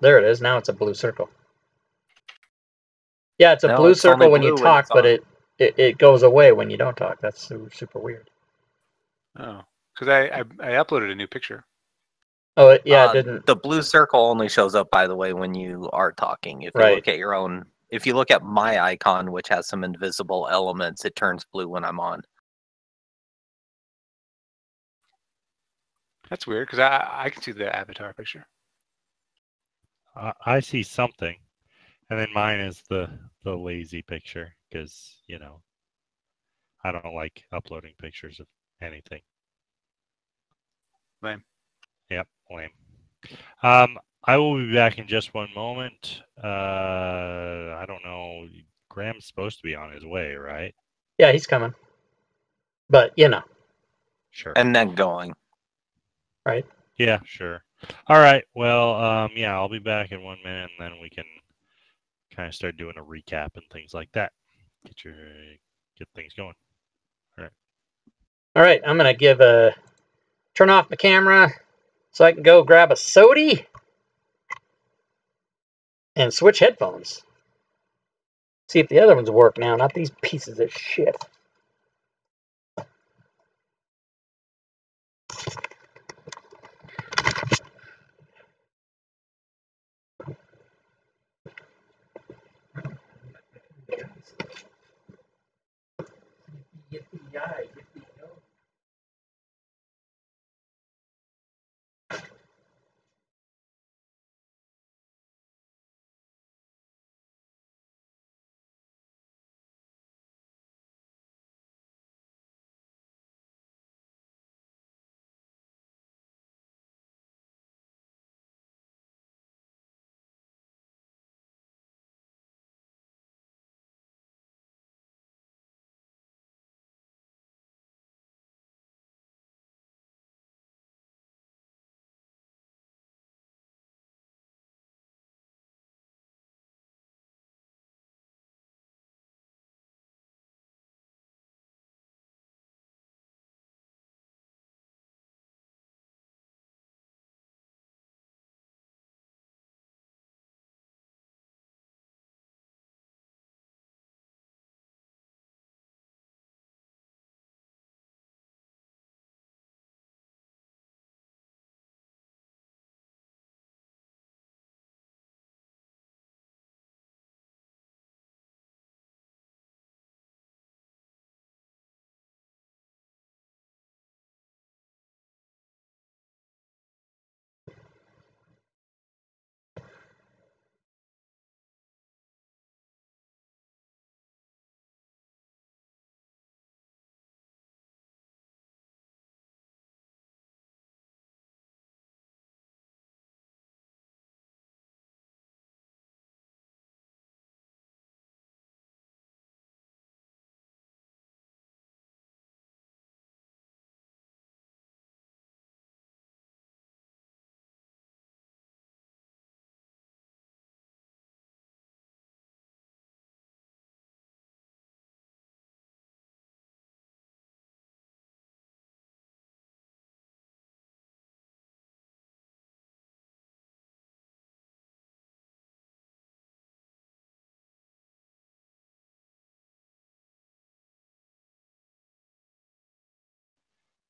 there it is. Now it's a blue circle. Yeah, it's a No, blue it's only circle when you blue when talk, it's but on. it goes away when you don't talk. That's super weird. Oh, because I uploaded a new picture. Oh, yeah, it didn't. The blue circle only shows up, by the way, when you are talking. If you Right. look at your own, if you look at my icon, which has some invisible elements, it turns blue when I'm on. That's weird because I can see the avatar picture. I see something, and then mine is the lazy picture because I don't like uploading pictures of anything. Lame. Yep, lame. I will be back in just one moment. I don't know. Graham's supposed to be on his way, right? Yeah, he's coming. But, Sure. And then going. Right? Yeah, sure. All right. Well, yeah, I'll be back in 1 minute, and then we can kind of start doing a recap and things like that. Get things going. All right. All right, I'm going to turn off my camera so I can go grab a soda and switch headphones. See if the other ones work now, not these pieces of shit.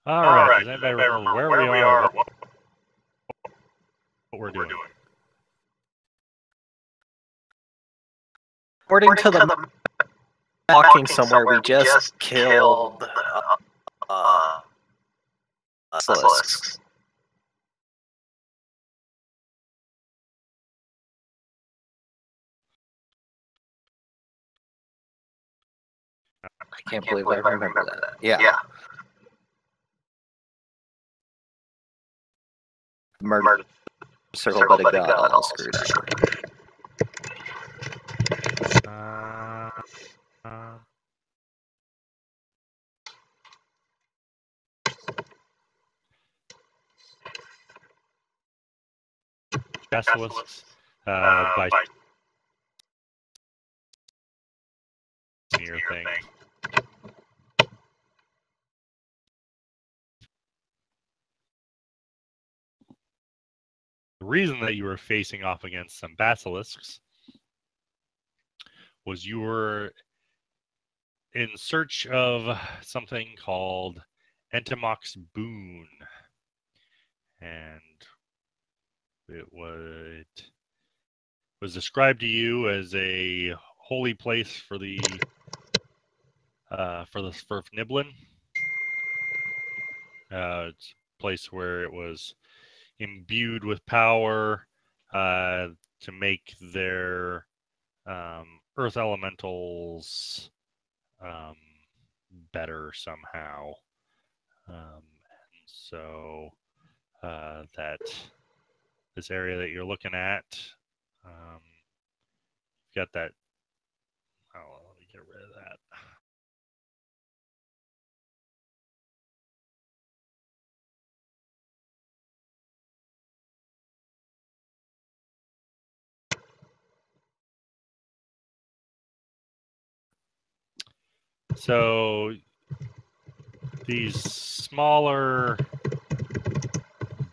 All right. Does anybody remember where we are? What we're doing? According to the walking somewhere, we just killed basilisks. I can't believe I remember that. Yeah. Murder circle, but it got all screwed up. Basilisks by your thing. reason that you were facing off against some basilisks was you were in search of something called Entomoc's Boon. And it was described to you as a holy place for Niblin. It's a place where it was imbued with power to make their earth elementals better somehow. And so that this area that you're looking at, you've got that. Oh, let me get rid of that. So these smaller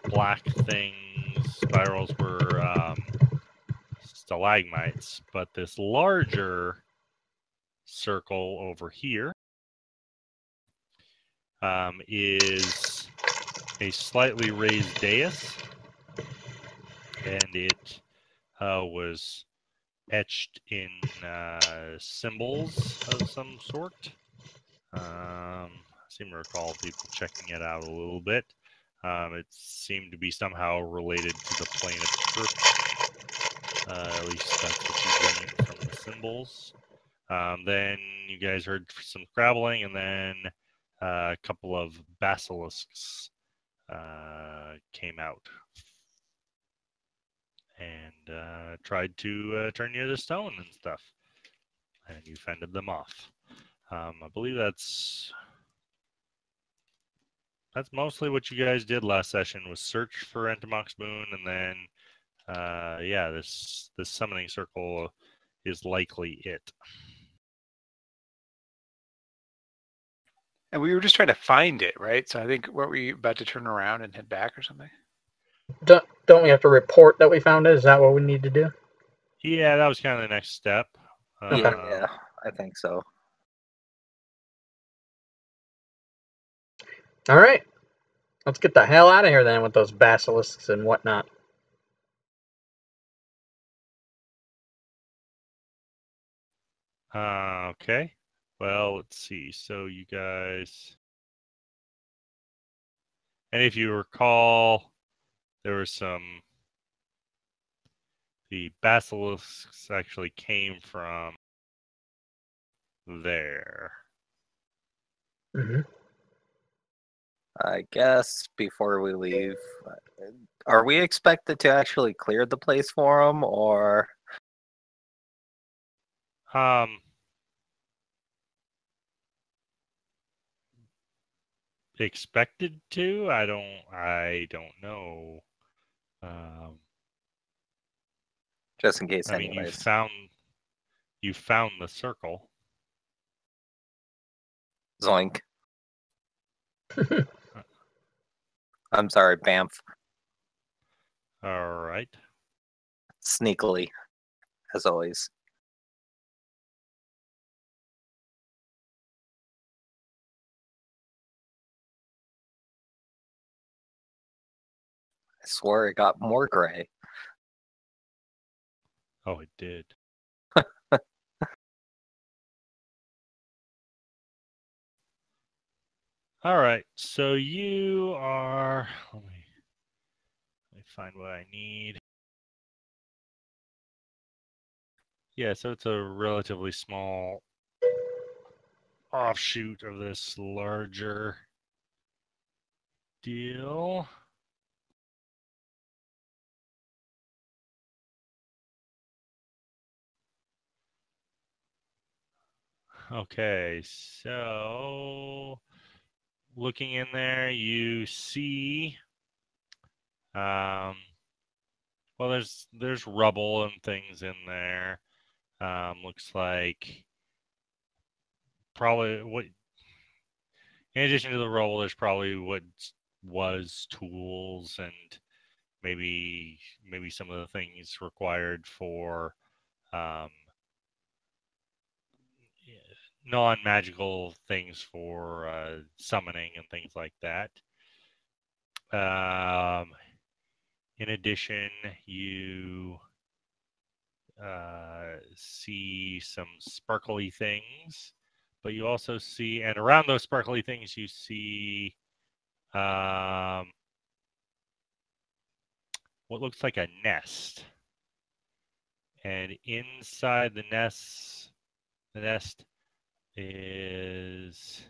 black things, spirals, were stalagmites, but this larger circle over here is a slightly raised dais, and it was etched in symbols of some sort. I seem to recall people checking it out a little bit. It seemed to be somehow related to the plane of truth. At least that's what you gleaned from the symbols. Then you guys heard some scrabbling, and then a couple of basilisks came out and tried to turn you to stone and stuff. And you fended them off. I believe that's mostly what you guys did last session, was search for Entomoc's Boon, and then yeah, this summoning circle is likely it. And we were just trying to find it, right? So I think, weren't we about to turn around and head back or something? Don't we have to report that we found it? Is that what we need to do? Yeah, that was kind of the next step. Yeah, I think so. All right. Let's get the hell out of here then with those basilisks and whatnot. Okay. Well, let's see. So you guys... And if you recall, there were some... The basilisks actually came from there. Mm-hmm. I guess before we leave, are we expected to actually clear the place for them, or? Expected to? I don't know. Just in case, I mean, anyways. you found the circle. Zoink. I'm sorry, Bamf. All right. Sneakily, as always. I swear it got more gray. Oh, it did. All right. So you are. Let me find what I need. Yeah. So it's a relatively small offshoot of this larger deal. Okay, so looking in there, you see, well, there's rubble and things in there. Looks like probably what, in addition to the rubble, there's probably what was tools and maybe some of the things required for non-magical things for summoning and things like that. In addition, you see some sparkly things, but you also see, and around those sparkly things, you see what looks like a nest. And inside the nest is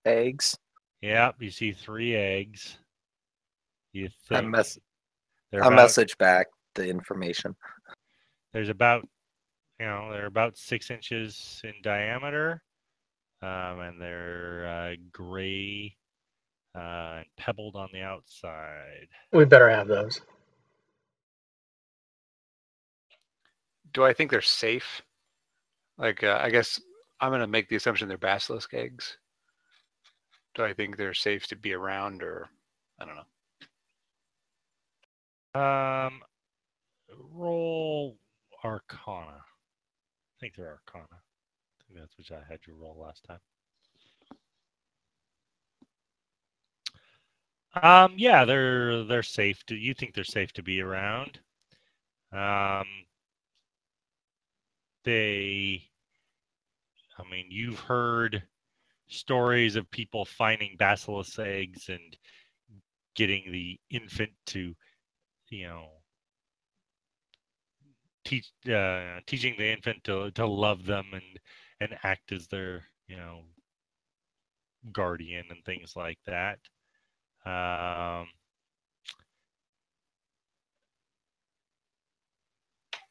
Eggs. Yep, you see 3 eggs. You I think they're I about message back the information. they're about 6 inches in diameter, and they're gray and pebbled on the outside. We better have those. Do I think they're safe? Like, I guess I'm going to make the assumption they're basilisk eggs. Do I think they're safe to be around, or I don't know. Roll Arcana. I think they're Arcana. I think that's what I had you roll last time. Yeah, they're safe. You think they're safe to be around? You've heard stories of people finding basilisk eggs and getting the infant to, teaching the infant to love them and act as their, guardian and things like that.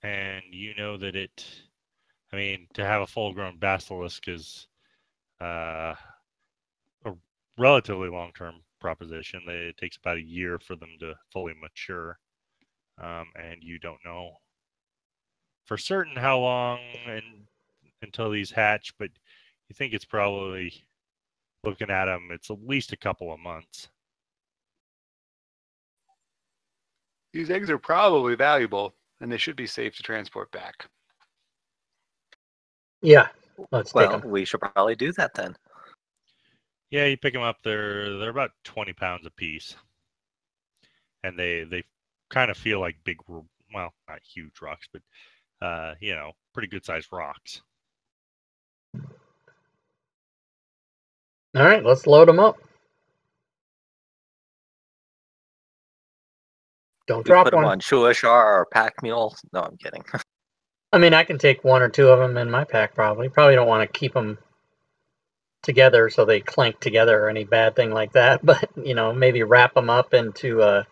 And you know that to have a full-grown basilisk is a relatively long-term proposition. It takes about a year for them to fully mature, and you don't know for certain how long until these hatch, but you think it's probably, looking at them, it's at least a couple of months. These eggs are probably valuable, and they should be safe to transport back. Yeah, let's take them. We should probably do that then. Yeah, you pick them up. They're about 20 pounds a piece, and they kind of feel like big, well, not huge rocks, but pretty good sized rocks. All right, let's load them up. Don't drop put them one. on Shuashar or Pack Mule. No, I'm kidding. I can take 1 or 2 of them in my pack probably. Probably don't want to keep them together so they clank together or any bad thing like that. But, maybe wrap them up into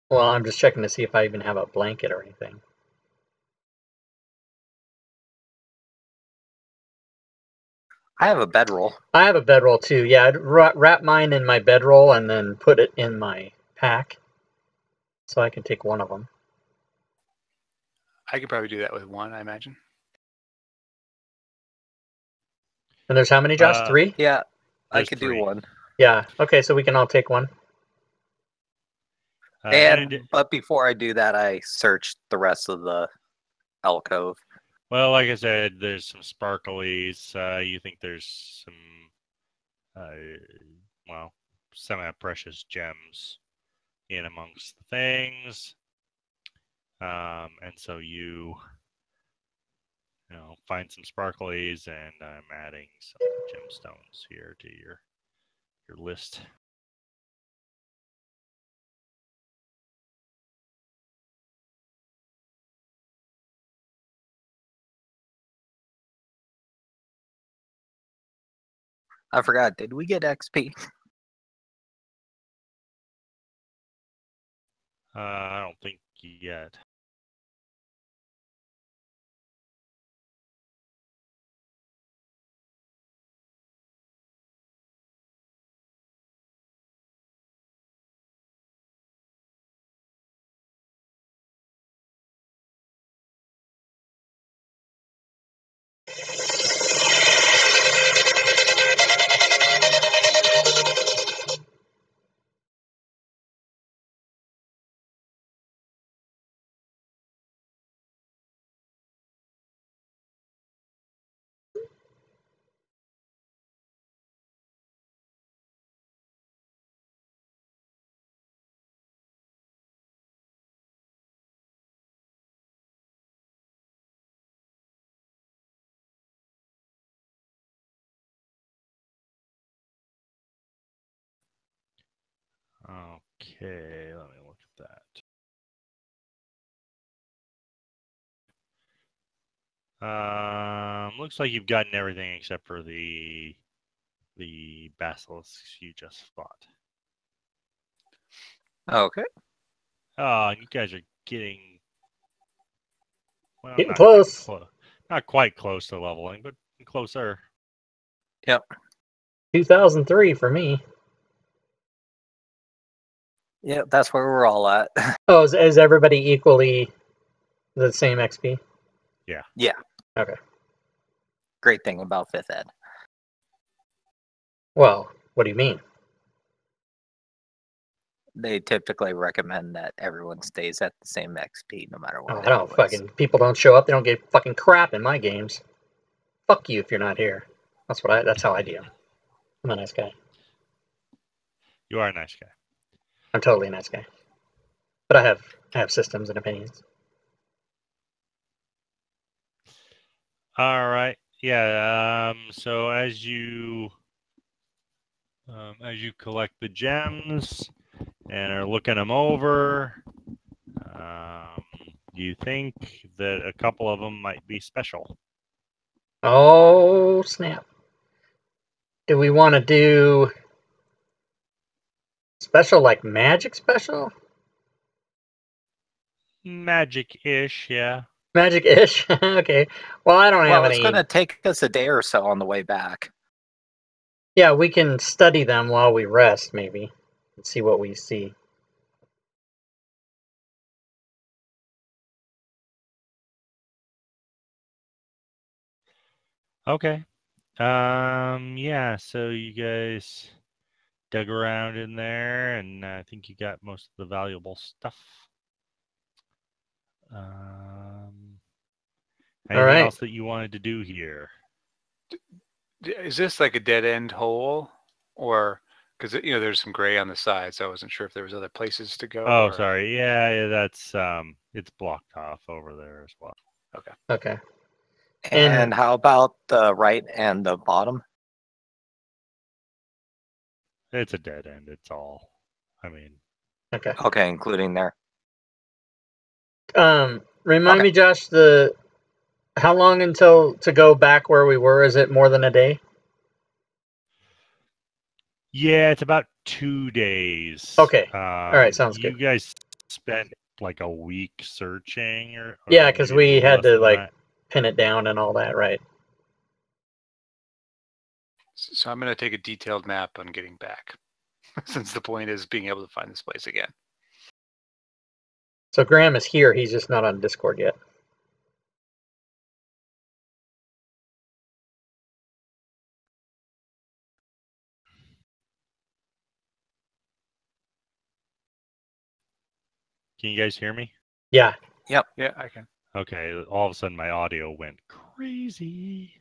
well, I'm just checking to see if I even have a blanket or anything. I have a bedroll. I have a bedroll too. Yeah, I'd wrap mine in my bedroll and then put it in my pack so I can take 1 of them. I could probably do that with 1, I imagine. And there's how many, Josh? 3? Yeah, I There's could 3. do 1. Yeah. Okay, so we can all take 1. But before I do that, I searched the rest of the alcove. Well, like I said, there's some sparklies. You think there's some, semi-precious gems in amongst the things. And so you find some sparklies, and I'm adding some gemstones here to your list. I forgot, did we get XP? I don't think yet. Okay, let me look at that. Looks like you've gotten everything except for the basilisks you just fought. Okay. Oh, and you guys are getting Getting close. Not quite close to leveling, but closer. Yep. 2003 for me. Yeah, that's where we're all at. Oh, is everybody equally the same XP? Yeah. Yeah. Okay. Great thing about 5th Ed. Well, what do you mean? They typically recommend that everyone stays at the same XP no matter Oh, what. I don't fucking... People don't show up. They don't get fucking crap in my games. Fuck you if you're not here. That's how I deal. I'm a nice guy. You are a nice guy. I'm totally a nice guy. But I have systems and opinions. All right. Yeah. So as you collect the gems and are looking them over, you think that a couple of them might be special. Oh, snap. Do we want to do special like magic special? Magic-ish, yeah. Magic-ish? Okay. Well, I don't have Well, it's any... going to take us a day or so on the way back. Yeah, we can study them while we rest, maybe. And see what we see. Okay. Yeah, so you guys dug around in there, and I think you got most of the valuable stuff. Anything else that you wanted to do here? Is this like a dead end hole, or because there's some gray on the side, so I wasn't sure if there was other places to go. Oh, sorry. Yeah, that's it's blocked off over there as well. Okay. Okay. And how about the right and the bottom? It's a dead end. It's all. I mean. Okay. Okay, including there. Remind me, Josh, how long until to go back where we were? Is it more than a day? Yeah, it's about 2 days. Okay. All right, sounds good. You guys spent like a week searching, or yeah, because we had to like that. pin it down and all that, right? So I'm going to take a detailed map on getting back, since the point is being able to find this place again. So Graham is here. He's just not on Discord yet. Can you guys hear me? Yeah. Yep. Yeah, I can. Okay, all of a sudden my audio went crazy.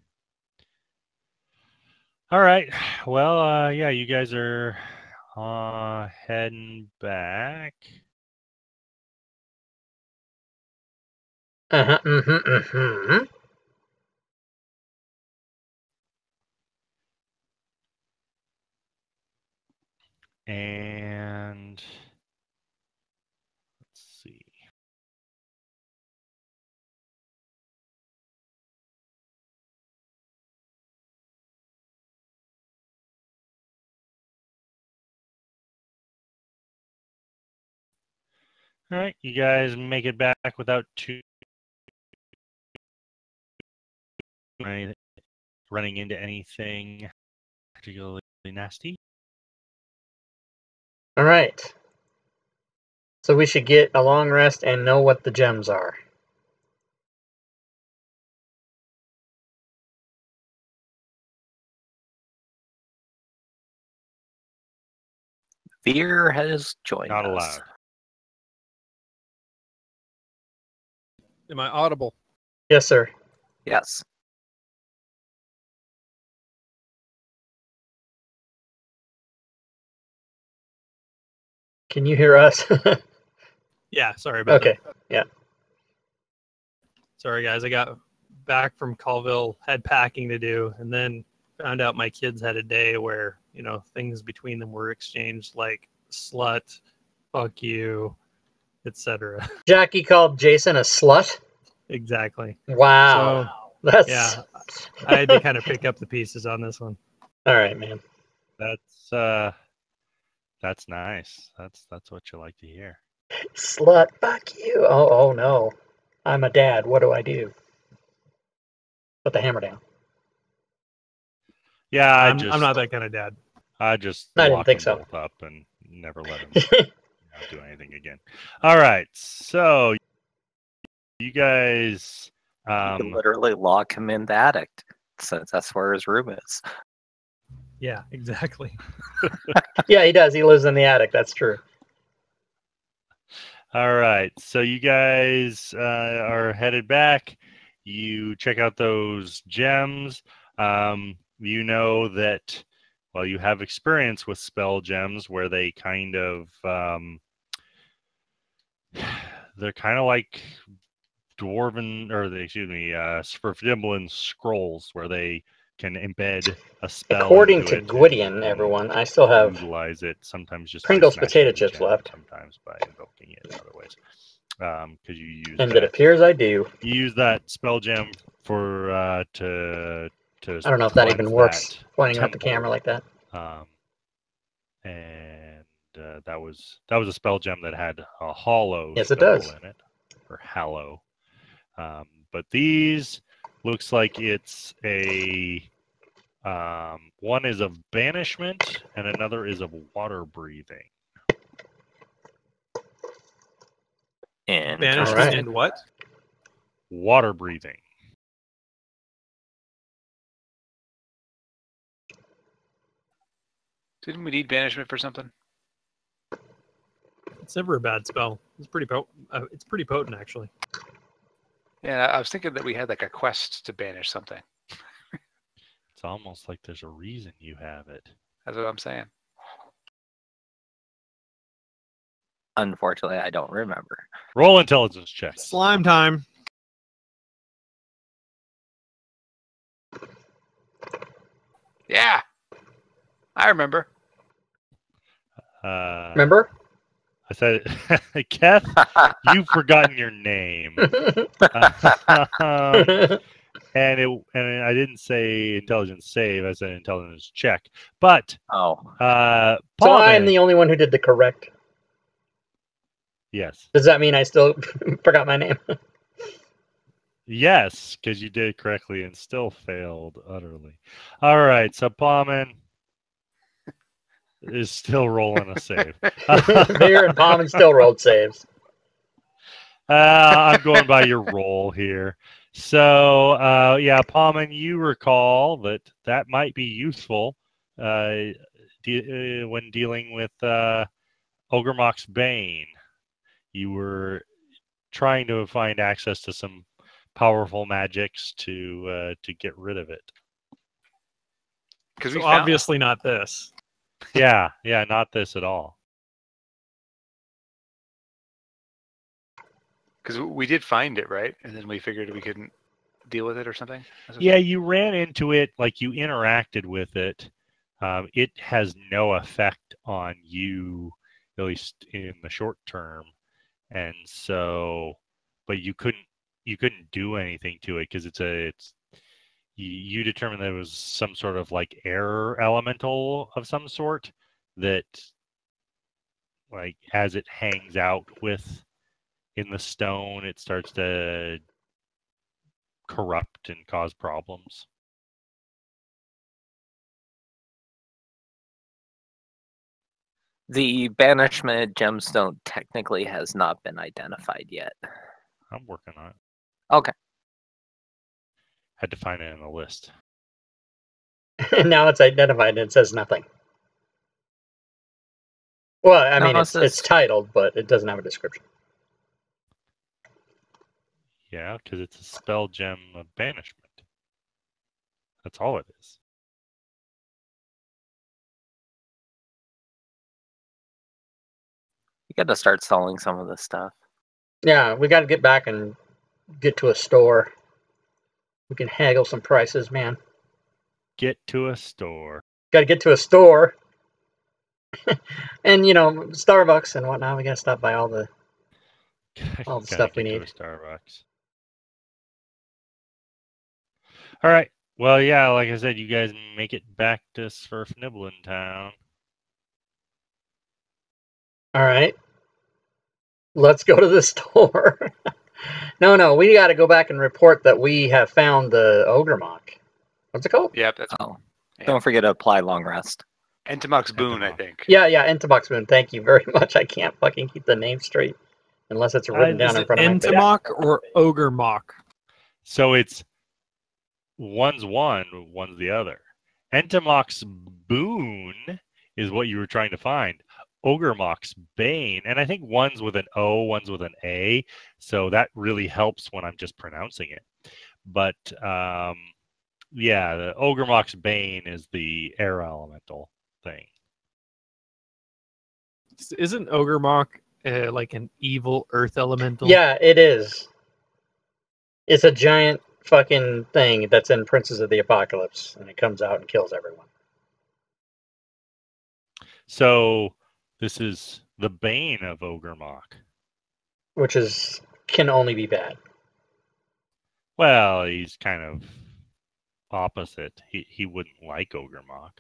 All right. Well, yeah, you guys are heading back. Uh-huh. Mm-hmm. Mm-hmm. And let's see. All right, you guys make it back without running into anything particularly nasty. All right. So we should get a long rest and know what the gems are. Veer has joined Not us. allowed. Am I audible? Yes, sir. Yes. Can you hear us? Yeah, sorry about that. Okay. Yeah. Sorry, guys. I got back from Colville, had packing to do, and then found out my kids had a day where, things between them were exchanged like slut, fuck you, etc. Jackie called Jason a slut. Exactly. Wow. So That's yeah, I had to kind of pick up the pieces on this one. all right, man. That's nice. That's what you like to hear. Slut, fuck you. Oh no. I'm a dad. What do I do? Put the hammer down. Yeah, I'm not that kind of dad. I just I didn't locked think them so. both up and never let them do anything again. All right, so you guys, You could literally lock him in the attic, since that's where his room is. Yeah, exactly. Yeah, he does. He lives in the attic. That's true. all right, so you guys are headed back. You check out those gems. You know that, well, you have experience with spell gems where they kind of, they're kind of like dwarven, or Svirfneblin scrolls where they can embed a spell According into to it and Gwydion, everyone, I still have utilize it. Sometimes just by Pringles smashing potato the chips gem, left. sometimes by invoking it in other ways. Because you use and that. it appears I do. You use that spell gem for to I don't know if that cleanse even works, that pointing at the temple. camera like that. And that was a spell gem that had a hollow Yes, it spell does. in it, or hallow. But these looks like it's a one is of banishment and another is of water breathing. And Banishment Alright. and what? Water breathing. Didn't we need banishment for something? It's never a bad spell. It's pretty potent. It's pretty potent, actually. Yeah, I was thinking that we had like a quest to banish something. It's almost like there's a reason you have it. That's what I'm saying. unfortunately, I don't remember. Roll intelligence check. Slime time. Yeah, I remember. Remember? I said, Keth, you've forgotten your name. And I didn't say intelligence save. I said intelligence check. But Oh, So I'm Paulman, the only one who did the correct. yes, Does that mean I still forgot my name? yes, because you did correctly and still failed utterly. All right, so Paulman is still rolling a save. Beer and Palm still rolled saves. I'm going by your roll here. So, yeah, Paulman, you recall that might be useful when dealing with Ogremok's Bane. You were trying to find access to some powerful magics to get rid of it. Because So we found, obviously not this. Yeah, not this at all. because we did find it, right? And then we figured we couldn't deal with it or something. Yeah, you ran into it, like you interacted with it. It has no effect on you, at least in the short term. And so, but you couldn't do anything to it because you determined that it was some sort of like air elemental of some sort that, like, as it hangs out with in the stone, it starts to corrupt and cause problems. the banishment gemstone technically has not been identified yet. I'm working on it. Okay. Had to find it in the list. And now it's identified and it says nothing. Well, I mean, No, it's titled, but it doesn't have a description. Yeah, because it's a spell gem of banishment. That's all it is. You got to start selling some of this stuff. Yeah, we got to get back and get to a store. We can haggle some prices, man. Get to a store. Got to get to a store. And Starbucks and whatnot. We gotta stop by all the Gotta stuff we get to need. a Starbucks. All right. Well, yeah, like I said, you guys make it back to Sverfniblin Town. All right. Let's go to the store. No, we got to go back and report that we have found the ogre mock. What's it called? Yep, that's Oh, yeah. don't forget to apply long rest. Entomoc's boon, I Entomok. think. Yeah, Entomox Moon. Thank you very much. I can't fucking keep the name straight unless it's written down Is in it front of my face. Entomok or Ogre Mock? So it's one's one, one's the other. Entomoc's boon is what you were trying to find. Ogremok's bane, and I think one's with an O, one's with an A, so that really helps when I'm just pronouncing it. But yeah, the Ogremok's bane is the air elemental thing. Isn't Ogre Mock like an evil earth elemental? Yeah, it is. It's a giant fucking thing that's in Princes of the Apocalypse, and it comes out and kills everyone. So this is the bane of Ogremok. Which can only be bad. Well, he's kind of opposite. He wouldn't like Ogremok.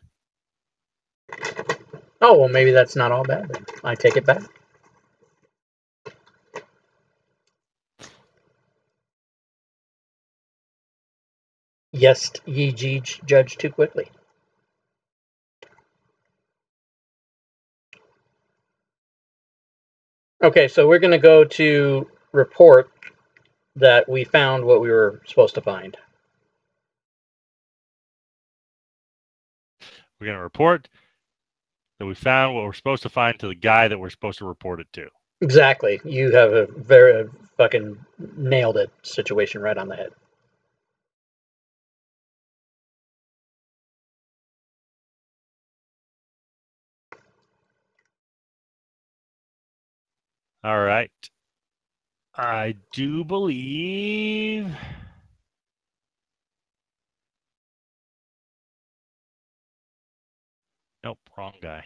Oh, well, maybe that's not all bad then. I take it back. Yes, ye judge too quickly. Okay, so we're going to go to report that we found what we were supposed to find. We're going to report that we found what we're supposed to find to the guy that we're supposed to report it to. Exactly. You have a very fucking nailed it situation right on the head. All right. I do believe... Nope, wrong guy.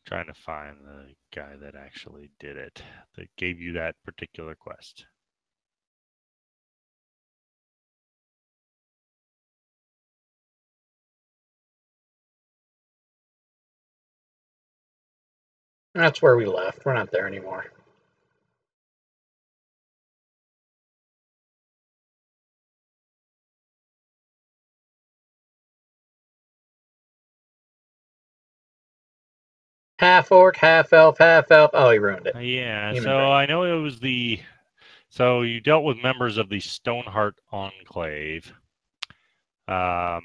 Trying to find the guy that actually did it, that gave you that particular quest. That's where we left. We're not there anymore. Half orc, half elf, half elf. Oh, he ruined it. Yeah, Human so brain. I know it was the... So you dealt with members of the Stoneheart Enclave. One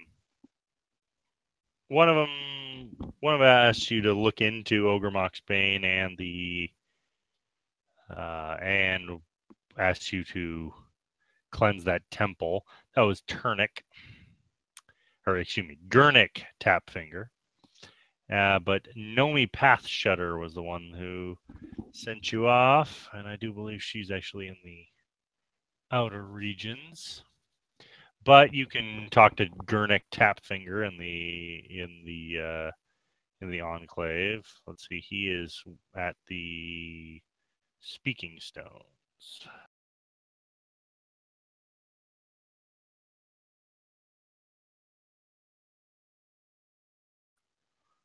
of them asked you to look into Ogremok's Bane and and asked you to cleanse that temple. That was Gurnick Tapfinger. But Nomi Pathshudder was the one who sent you off, and I do believe she's actually in the outer regions. But you can talk to Gurnick Tapfinger in the Enclave. Let's see, he is at the Speaking Stones.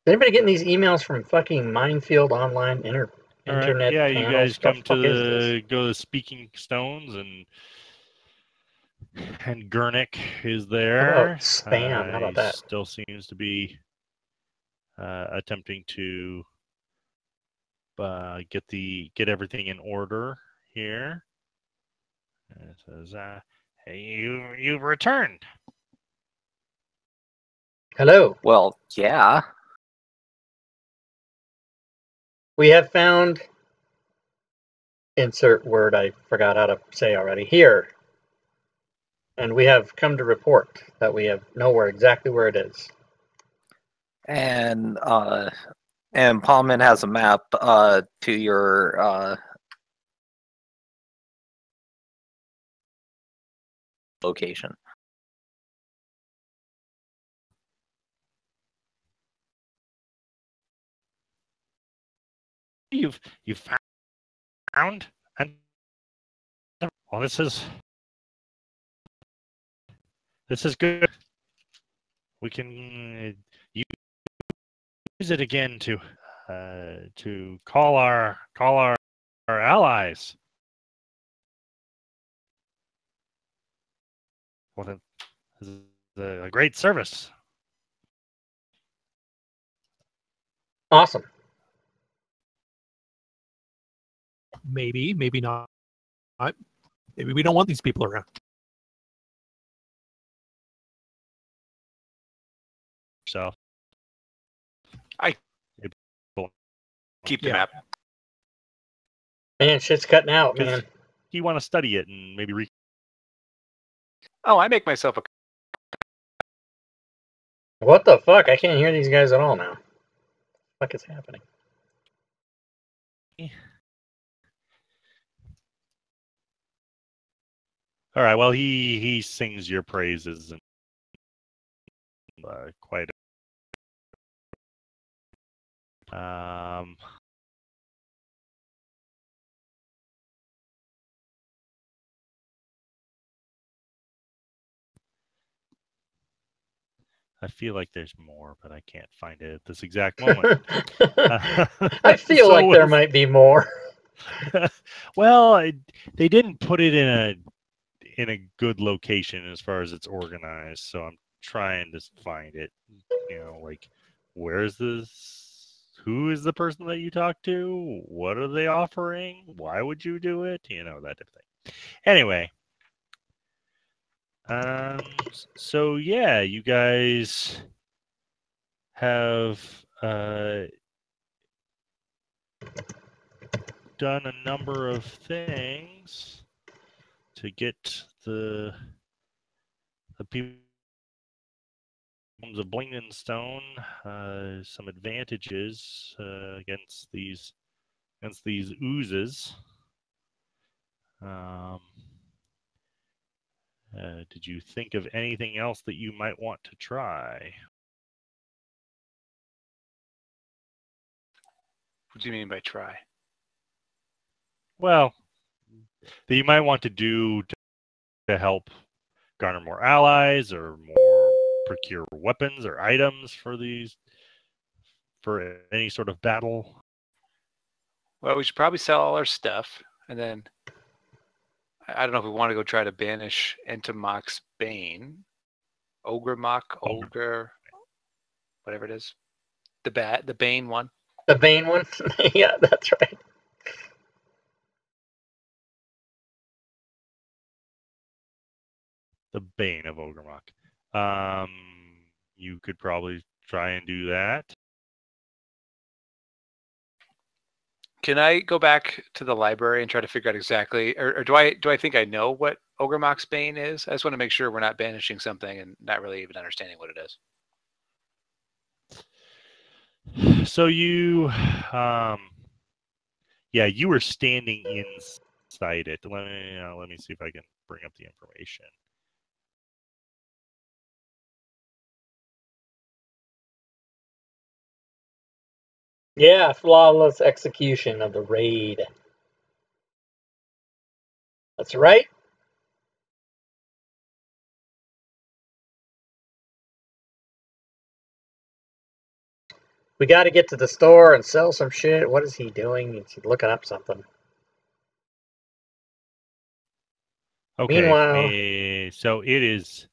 Is anybody getting these emails from fucking Minefield Online internet? Yeah, you panels? guys come What the fuck is this? go to Speaking Stones, and Gurnick is there. How about spam? How about that? Still seems to be attempting to get everything in order here. And it says, "Hey, you've returned." Hello. Well, yeah. We have found. Insert word I forgot how to say already. Here. And we have come to report that we know exactly where it is. And Palman has a map to your location. You've found, and well, this is good. We can use it again to call our allies. Well, this is a great service. Awesome. Maybe, maybe not. Maybe we don't want these people around. So Keep the Yeah. map. Man, shit's cutting out, 'Cause man. you want to study it and maybe Oh, I make myself a. What the fuck? I can't hear these guys at all now. What the fuck is happening? All right. Well, he sings your praises and quite. I feel like there's more, but I can't find it at this exact moment. I feel So like there might be more. Well, they didn't put it in a good location as far as it's organized, so I'm trying to find it. You know, like where's this? Who is the person that you talk to? What are they offering? Why would you do it? You know, that type of thing. Anyway, so yeah, you guys have done a number of things to get the people of Blingdenstone some advantages against these oozes. Did you think of anything else that you might want to try? What do you mean by try? Well, that you might want to do to help garner more allies or more procure weapons or items for any sort of battle. Well, we should probably sell all our stuff, and then I don't know if we want to go try to banish Entomoc's Bane, Ogre, whatever it is, the Bane one. The Bane one? Yeah, that's right. The Bane of Ogremok. You could probably try and do that. Can I go back to the library and try to figure out exactly, or do I think I know what Ogremok's Bane is? I just want to make sure we're not banishing something and not really even understanding what it is. So you, yeah, you were standing inside it. Let me see if I can bring up the information. Yeah, flawless execution of the raid. That's right. We got to get to the store and sell some shit. What is he doing? He's looking up something. Okay. Meanwhile, So it is.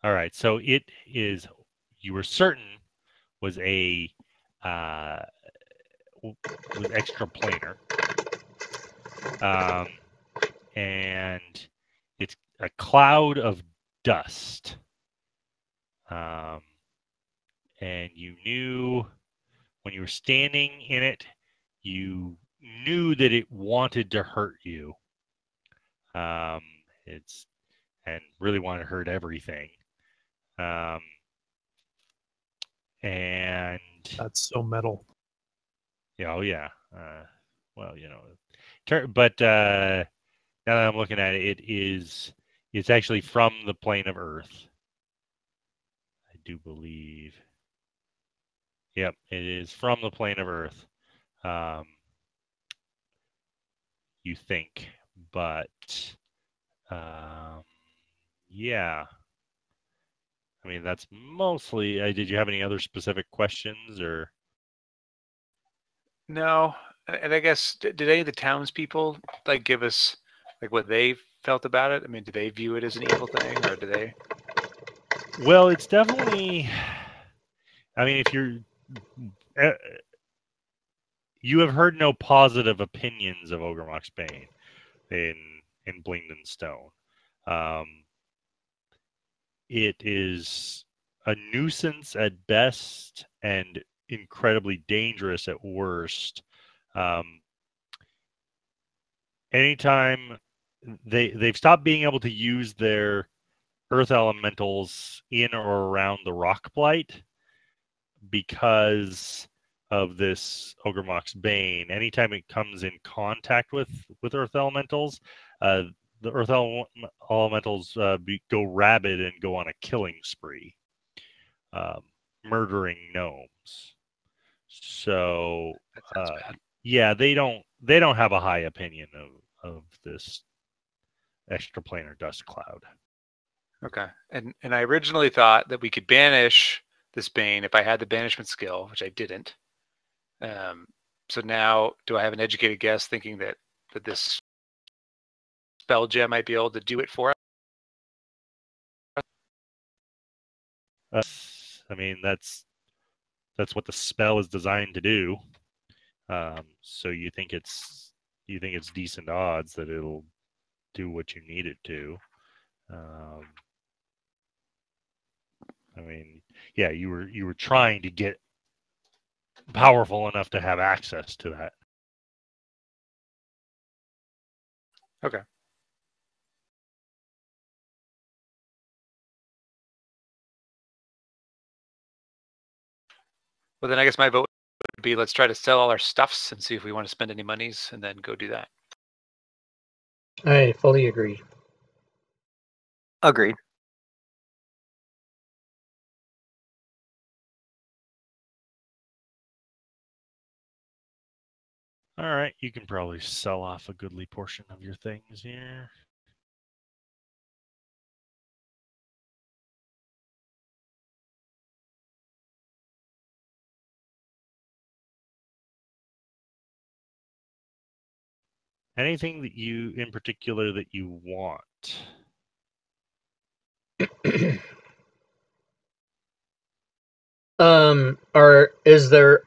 All right. So it is. You were certain was was extra planar. And it's a cloud of dust. And you knew when you were standing in it, you knew that it wanted to hurt you. And really wanted to hurt everything. And That's so metal. yeah, oh yeah. well, but now that I'm looking at it, it's actually from the plane of Earth. I do believe. Yep, it is from the plane of Earth. You think, but yeah. I mean, that's mostly. Did you have any other specific questions or? No, and I guess did any of the townspeople like give us like what they felt about it? I mean, do they view it as an evil thing, or do they? Well, it's definitely. I mean, if you're, you have heard no positive opinions of Ogremok's Bane in Blingden Stone. It is a nuisance at best and incredibly dangerous at worst. Anytime they've stopped being able to use their earth elementals in or around the rock blight because of this Ogremok's Bane. Anytime it comes in contact with earth elementals, the earth elementals go rabid and go on a killing spree, murdering gnomes. So That sounds bad. yeah, they don't have a high opinion of this extraplanar dust cloud. Okay, and I originally thought that we could banish this bane if I had the banishment skill, which I didn't. So now, do I have an educated guess thinking that this spell gem might be able to do it for us? I mean, that's what the spell is designed to do. So you think it's decent odds that it'll do what you need it to. I mean, yeah, you were trying to get powerful enough to have access to that. Okay. Well, then I guess my vote would be let's try to sell all our stuffs and see if we want to spend any monies and then go do that. I fully agree. Agreed. All right, you can probably sell off a goodly portion of your things here. Anything that you, in particular, that you want?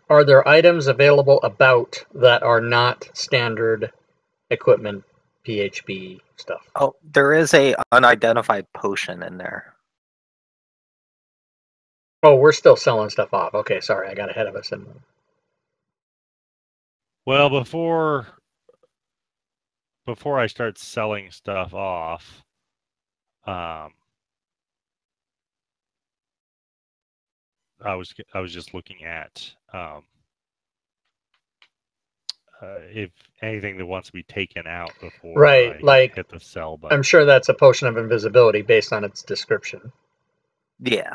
Are there items available about that are not standard equipment PHB stuff? Oh, there is a unidentified potion in there. Oh, we're still selling stuff off. Okay, sorry, I got ahead of us. Well, before I start selling stuff off, I was just looking at if anything that wants to be taken out before Right, I hit the sell button. I'm sure that's a potion of invisibility based on its description. Yeah,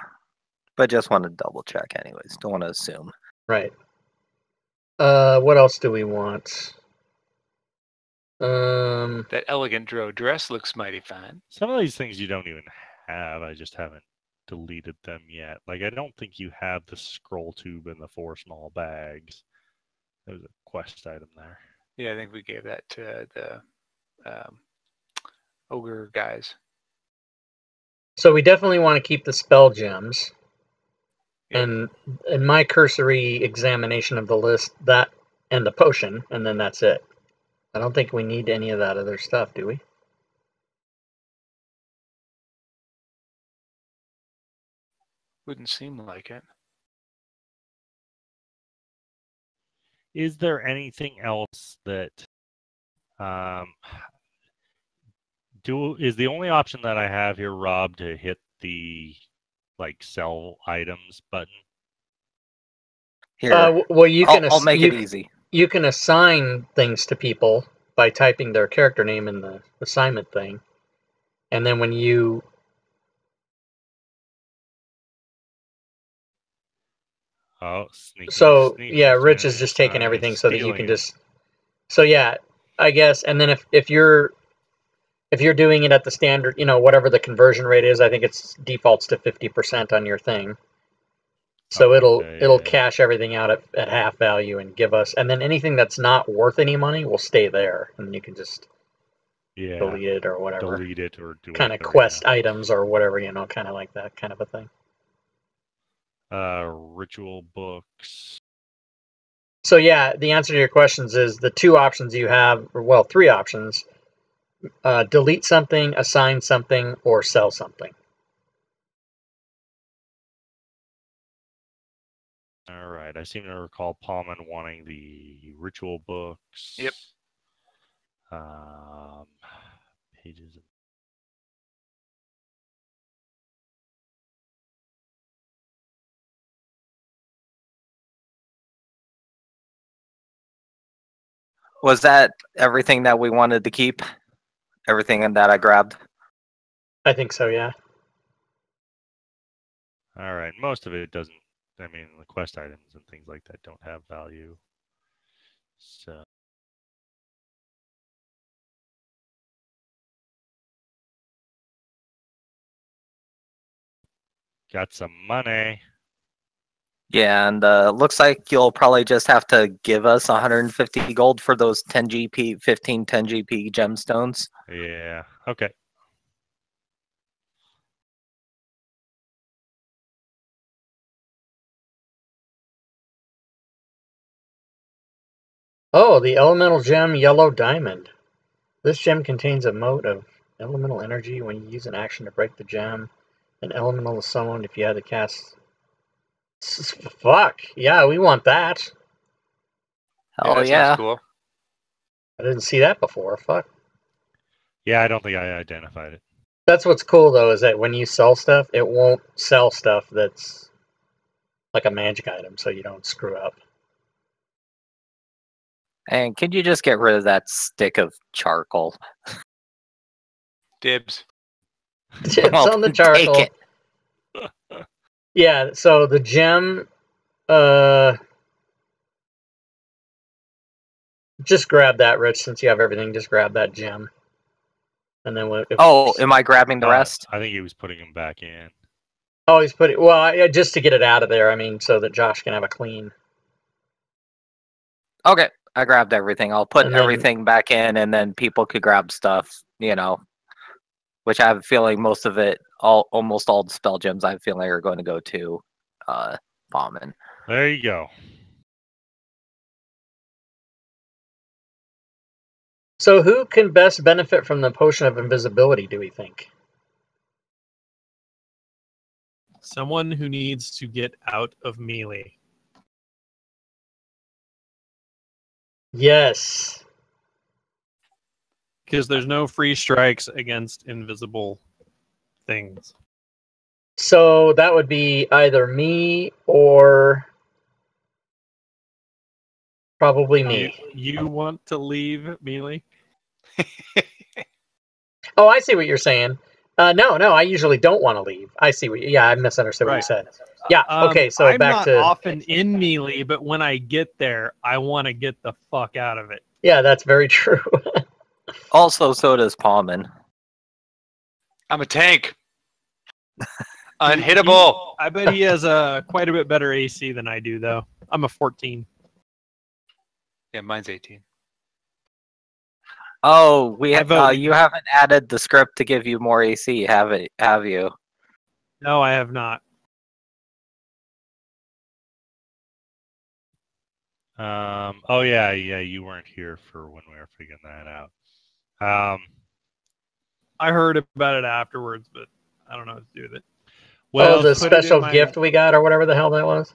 but just want to double check anyways. Don't want to assume. Right. What else do we want? That elegant drow dress looks mighty fine. Some of these things you don't even have. I just haven't deleted them yet. Like, I don't think you have the scroll tube and the 4 small bags. There's a quest item there. Yeah, I think we gave that to the ogre guys. So we definitely want to keep the spell gems. Yep. And in my cursory examination of the list, that and the potion, and then that's it. I don't think we need any of that other stuff, do we? Wouldn't seem like it. Is there anything else that is the only option that I have here, Rob, to hit the sell items button? Here, Well, you can. I'll make it easy. you can assign things to people by typing their character name in the assignment thing, and then when you sneaky. so sneaky, yeah, Rich is just taking everything so that you can just. So yeah, I guess, and then if you're doing it at the standard, whatever the conversion rate is, I think it's defaults to 50% on your thing. So it'll cash everything out at half value and give us, and then anything that's not worth any money will stay there, and you can just delete it or whatever. Delete it or do kind of quest items or whatever, kind of like that kind of a thing. Ritual books. So yeah, the answer to your questions is the two options you have, or well, three options: delete something, assign something, or sell something. All right. I seem to recall Paulman wanting the ritual books. Yep. Pages. Was that everything that we wanted to keep? Everything that I grabbed? I think so, yeah. All right. Most of it doesn't. I mean, the quest items and things like that don't have value. So. Got some money. Yeah, and looks like you'll probably just have to give us 150 gold for those 10 GP, 15 10 GP gemstones. Yeah. Okay. Oh, the elemental gem yellow diamond. This gem contains a mote of elemental energy. When you use an action to break the gem, an elemental is summoned if you had to cast. Fuck yeah, we want that. Hell that yeah! sounds cool. I didn't see that before. Fuck. Yeah, I don't think I identified it. That's what's cool though, is that when you sell stuff, it won't sell stuff that's like a magic item, so you don't screw up. And could you just get rid of that stick of charcoal? Dibs. It's Well, on the take charcoal. it. Yeah, so the gem, just grab that, Rich, since you have everything. Just grab that gem, and then Oh, am I grabbing the rest? I think he was putting them back in. Oh, he's putting. Well, yeah, just to get it out of there. I mean, so that Josh can have a clean. Okay, I grabbed everything. I'll put And then- everything back in, and then people could grab stuff. Which I have a feeling most of it, almost all the spell gems, I have a feeling are going to go to Bauman. There you go. So, who can best benefit from the potion of invisibility? Do we think? Someone who needs to get out of melee. Yes. Because there's no free strikes against invisible things. So that would be either me or probably me. You want to leave melee? Oh, I see what you're saying. No, I usually don't want to leave. I see what. Yeah, I misunderstood what you Right. said. Yeah. Okay. So I'm back not to. often in melee, but when I get there, I want to get the fuck out of it. Yeah, that's very true. Also, so does Palman. I'm a tank. Unhittable. I bet he has quite a bit better AC than I do, though. I'm a 14. Yeah, mine's 18. Oh, vote. you haven't added the script to give you more AC, have you? No, I have not. Oh yeah, you weren't here for when we were figuring that out. I heard about it afterwards, but I don't know what to do with it. Well, the put it in special my- gift we got, or whatever the hell that was.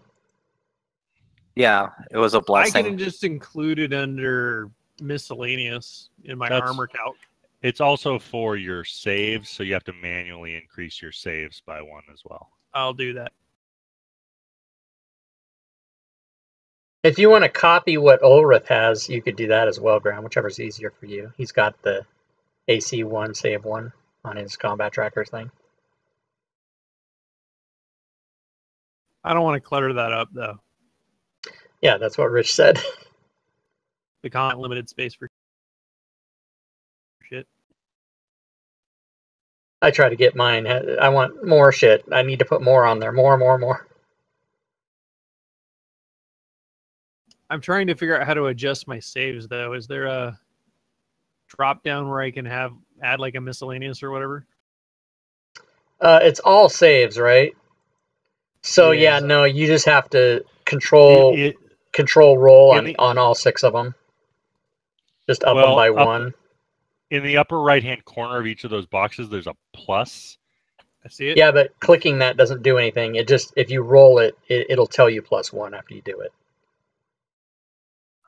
Yeah, it was a I blessing. can just include it under miscellaneous in my That's- armor calc. It's also for your saves, so you have to manually increase your saves by 1 as well. I'll do that. If you want to copy what Ulrith has, you could do that as well, Graham, whichever's easier for you. He's got the AC1, save 1 on his combat tracker thing. I don't want to clutter that up, though. Yeah, that's what Rich said. The comment limited space for shit. I try to get mine. I want more shit. I need to put more on there. More. I'm trying to figure out how to adjust my saves, though. Is there a drop down where I can add like a miscellaneous or whatever? It's all saves, right? So yeah, no, you just have to control roll on all 6 of them. Just up them by 1. In the upper right-hand corner of each of those boxes, there's a plus. I see it. Yeah, but clicking that doesn't do anything. It just, if you roll it, it'll tell you +1 after you do it.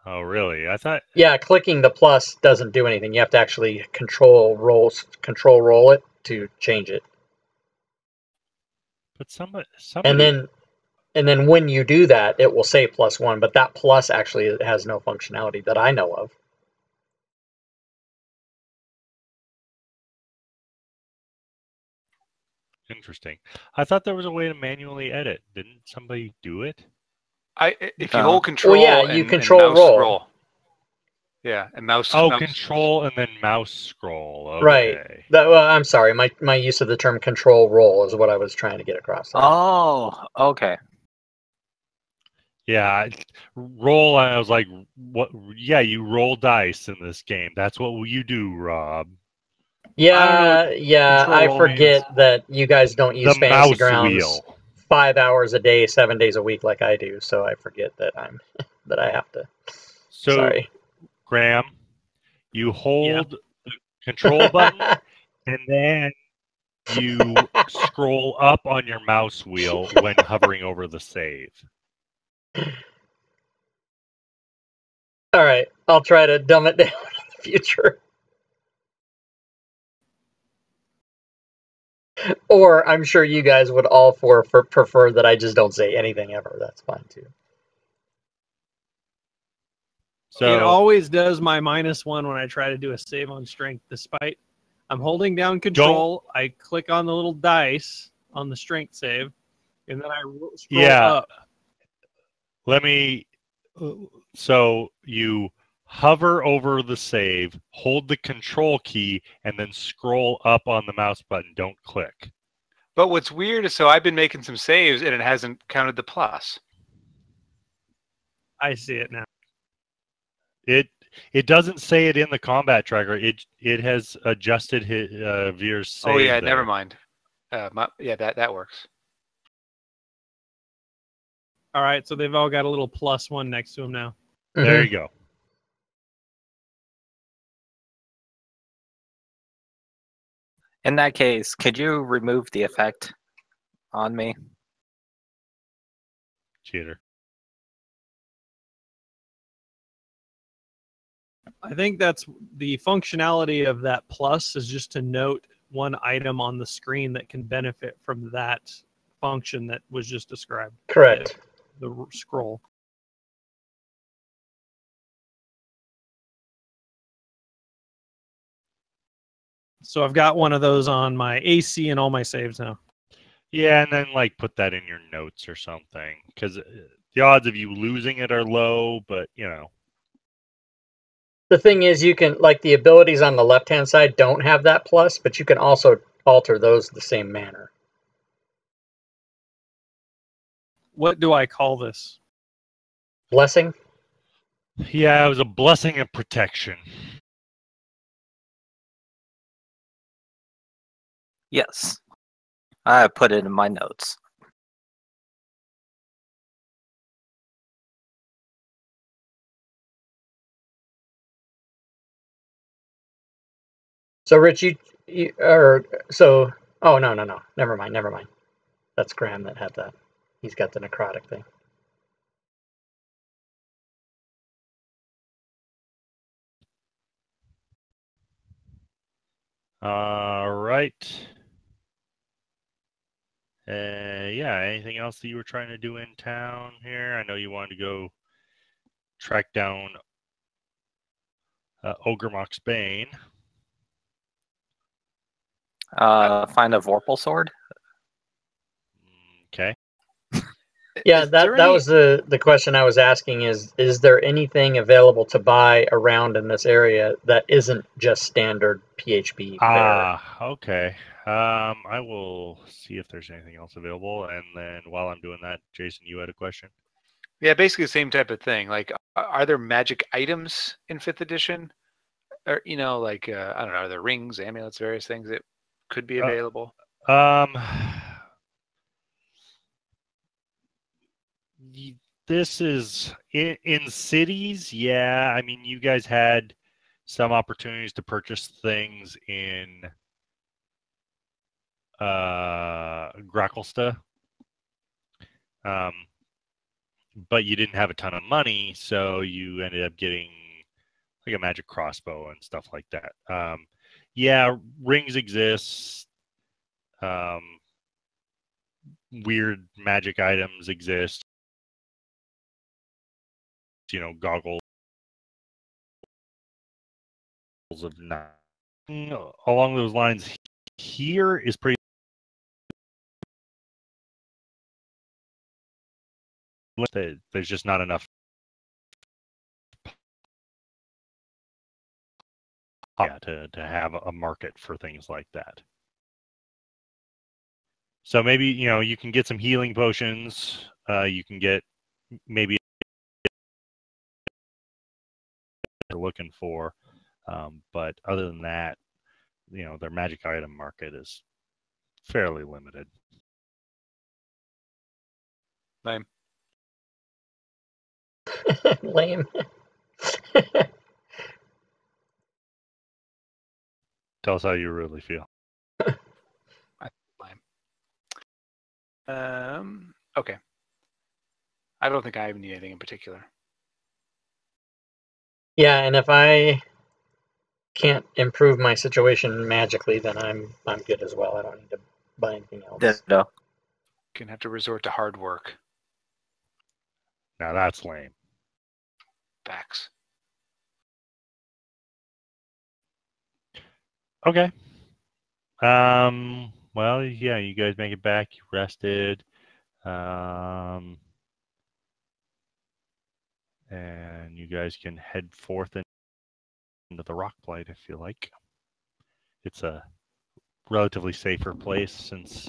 Oh, really? I thought. Yeah, clicking the plus doesn't do anything. You have to actually control roll it to change it. But somebody. And then when you do that, it will say +1. But that plus actually has no functionality that I know of. Interesting. I thought there was a way to manually edit. Didn't somebody do it? If you hold control, well, yeah, you control and mouse roll. scroll. Yeah, and mouse. Oh, mouse. control and then mouse scroll. Okay. Right. Well, I'm sorry. My use of the term control roll is what I was trying to get across. Oh, okay. Yeah, roll. I was like, what? Yeah, you roll dice in this game. That's what you do, Rob. Yeah, I forget that you guys don't use the Fantasy mouse Grounds wheel. 5 hours a day, 7 days a week like I do. So I forget that that I have to. So, sorry, Graham, you hold the control button and then you scroll up on your mouse wheel when hovering over the save. All right, I'll try to dumb it down in the future. Or I'm sure you guys would all prefer that I just don't say anything ever. That's fine too. So it always does my -1 when I try to do a save on strength, despite I'm holding down control. I click on the little dice on the strength save, and then I scroll up. Let me. So you hover over the save, hold the control key, and then scroll up on the mouse button. Don't click. But what's weird is, so I've been making some saves and it hasn't counted the plus. I see it now. It doesn't say it in the combat tracker. It has adjusted Veer's save. Oh yeah, there. never mind. Yeah, that works. All right, so they've all got a little +1 next to them now. There you go. In that case, could you remove the effect on me? Cheater. I think that's the functionality of that plus is just to note one item on the screen that can benefit from that function that was just described. Correct. The scroll. So I've got one of those on my AC and all my saves now. Yeah, and then like put that in your notes or something, because the odds of you losing it are low, but you know. The thing is, you can, like, the abilities on the left-hand side don't have that plus, but you can also alter those the same manner. What do I call this? Blessing? Yeah, it was a blessing of protection. Yes. I put it in my notes. So, Rich, oh, no. Never mind. That's Graham that had that. He's got the necrotic thing. All right. Yeah, anything else that you were trying to do in town here? I know you wanted to go track down Ogremok's Bane. Find a Vorpal sword. Okay. Yeah, that was the question I was asking is there anything available to buy around in this area that isn't just standard PHP fare? Okay. I will see if there's anything else available, and then while I'm doing that, Jason, you had a question? Yeah, basically the same type of thing. Like, are there magic items in 5th edition? Or, like, I don't know, are there rings, amulets, various things that could be available? This is in cities. Yeah, I mean, you guys had some opportunities to purchase things in Gracklsta, but you didn't have a ton of money, so you ended up getting like a magic crossbow and stuff like that. Yeah, rings exist. Weird magic items exist. Goggles of night. Along those lines, here is pretty. There's just not enough to have a market for things like that. So maybe you can get some healing potions. You can get maybe they're looking for, but other than that, their magic item market is fairly limited. Lame. Lame. Tell us how you really feel. Lame. Okay. I don't think I need anything in particular. Yeah, and if I can't improve my situation magically, then I'm good as well. I don't need to buy anything else. No. Gonna have to resort to hard work. Now that's lame. Facts. Okay. Well, yeah, you guys make it back. You rested. And you guys can head forth into the rock blight if you like. It's a relatively safer place since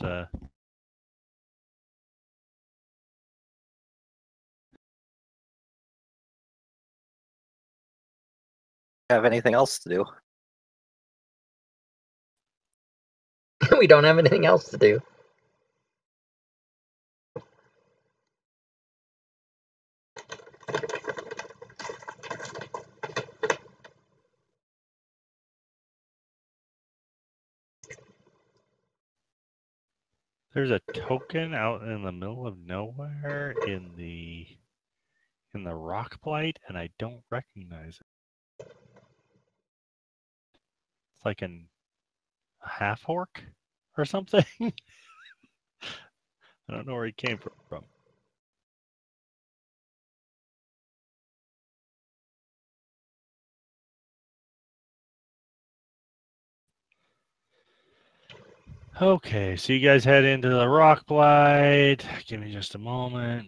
Have anything else to do? We don't have anything else to do. there's a token out in the middle of nowhere in the rock blight, and I don't recognize it. It's like a half orc or something. I don't know where he came from. Okay, so you guys head into the rock blight. Give me just a moment.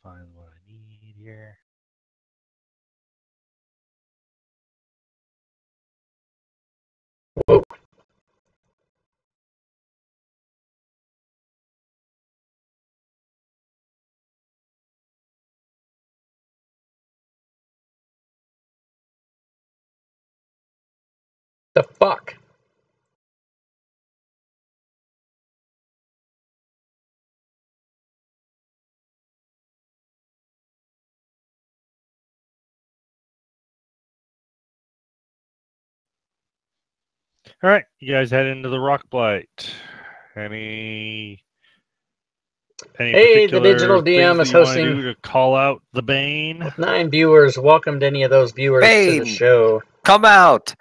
Find what I need here. Whoa. The fuck? All right, you guys head into the rock blight. Any Hey, the particular digital DM things is that you want to hosting. do to call out the Bane? With 9 viewers, welcomed any of those viewers to the Bane! show. Come out!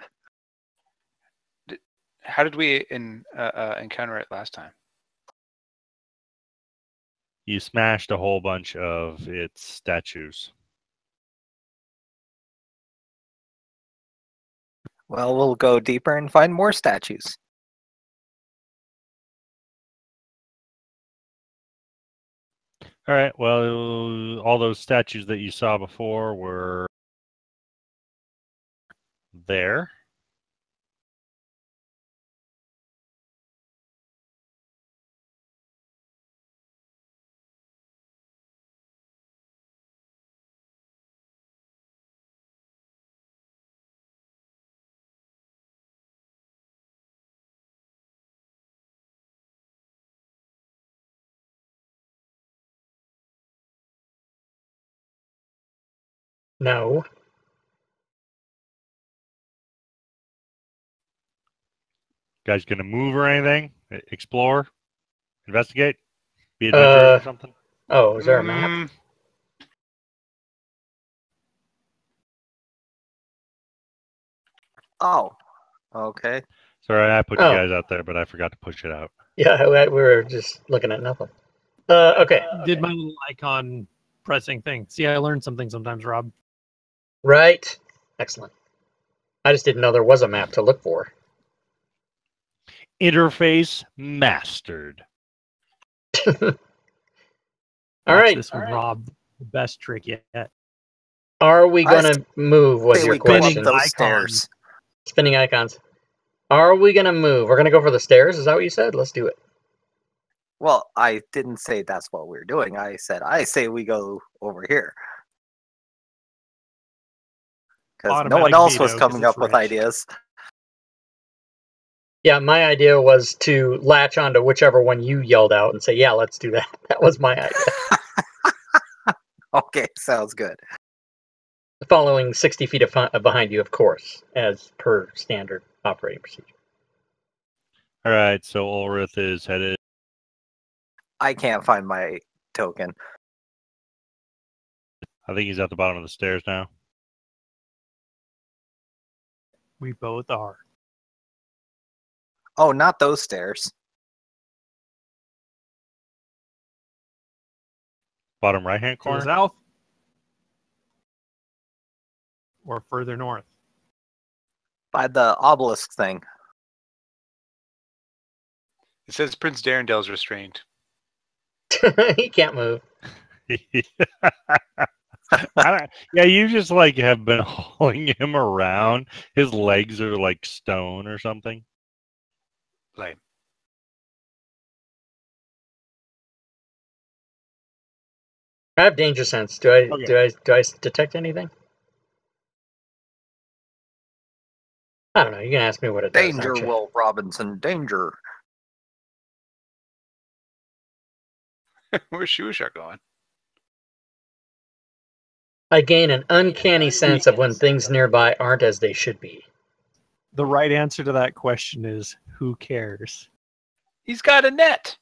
How did we encounter it last time? You smashed a whole bunch of its statues. Well, we'll go deeper and find more statues. All right. Well, all those statues that you saw before were there. No. Guys gonna move or anything? Explore? Investigate? Be adventurous or something? Oh, is there a map? Oh, okay. Sorry, I put you guys out there, but I forgot to push it out. Yeah, we were just looking at nothing. Okay. Did my little icon pressing thing. See, I learned something sometimes, Rob. Right. Excellent. I just didn't know there was a map to look for. Interface mastered. All right. This would Rob the best trick yet. Are we going to move, was your question? Those stairs. Spinning icons. Are we going to move? We're going to go for the stairs? Is that what you said? Let's do it. Well, I didn't say that's what we're doing. I say we go over here. Because no one else was coming up with ideas. Yeah, my idea was to latch onto whichever one you yelled out and say, yeah, let's do that. That was my idea. Okay, sounds good. Following 60 feet behind you, of course, as per standard operating procedure. All right, so Ulrith is headed. I can't find my token. I think he's at the bottom of the stairs now. We both are. Oh, not those stairs. Bottom right-hand To corner? the south? Or further north? By the obelisk thing. It says Prince Darendale's restrained. He can't move. Yeah, you just like have been hauling him around. His legs are like stone or something. Lame. I have danger sense. Do I detect anything? I don't know. You can ask me what it does. Danger, Will Robinson, danger. Where's Shusha going? I gain an uncanny sense of when things nearby aren't as they should be. The right answer to that question is, who cares? He's got a net.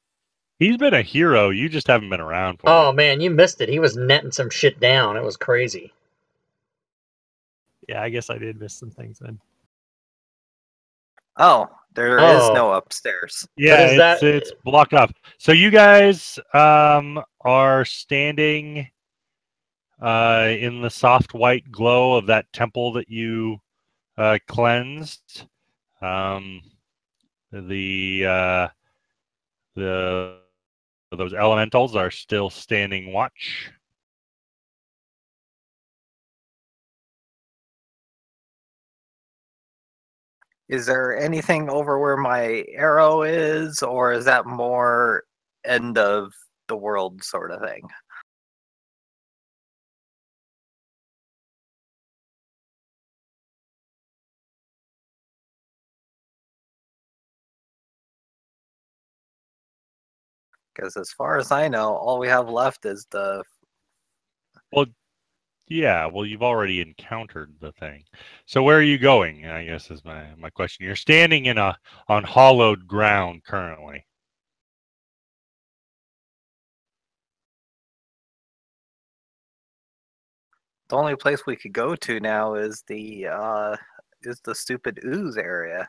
He's been a hero. You just haven't been around for Oh, it. man, you missed it. He was netting some shit down. It was crazy. Yeah, I guess I did miss some things then. Oh, there is no upstairs. Yeah, it's blocked off. So you guys are standing in the soft white glow of that temple that you cleansed. Those elementals are still standing watch. Is there anything over where my arrow is, or is that more end of the world sort of thing? Because as far as I know, all we have left is the... Well, yeah, well, you've already encountered the thing. So where are you going, I guess is my question. You're standing on hollowed ground currently. The only place we could go to now is the stupid ooze area.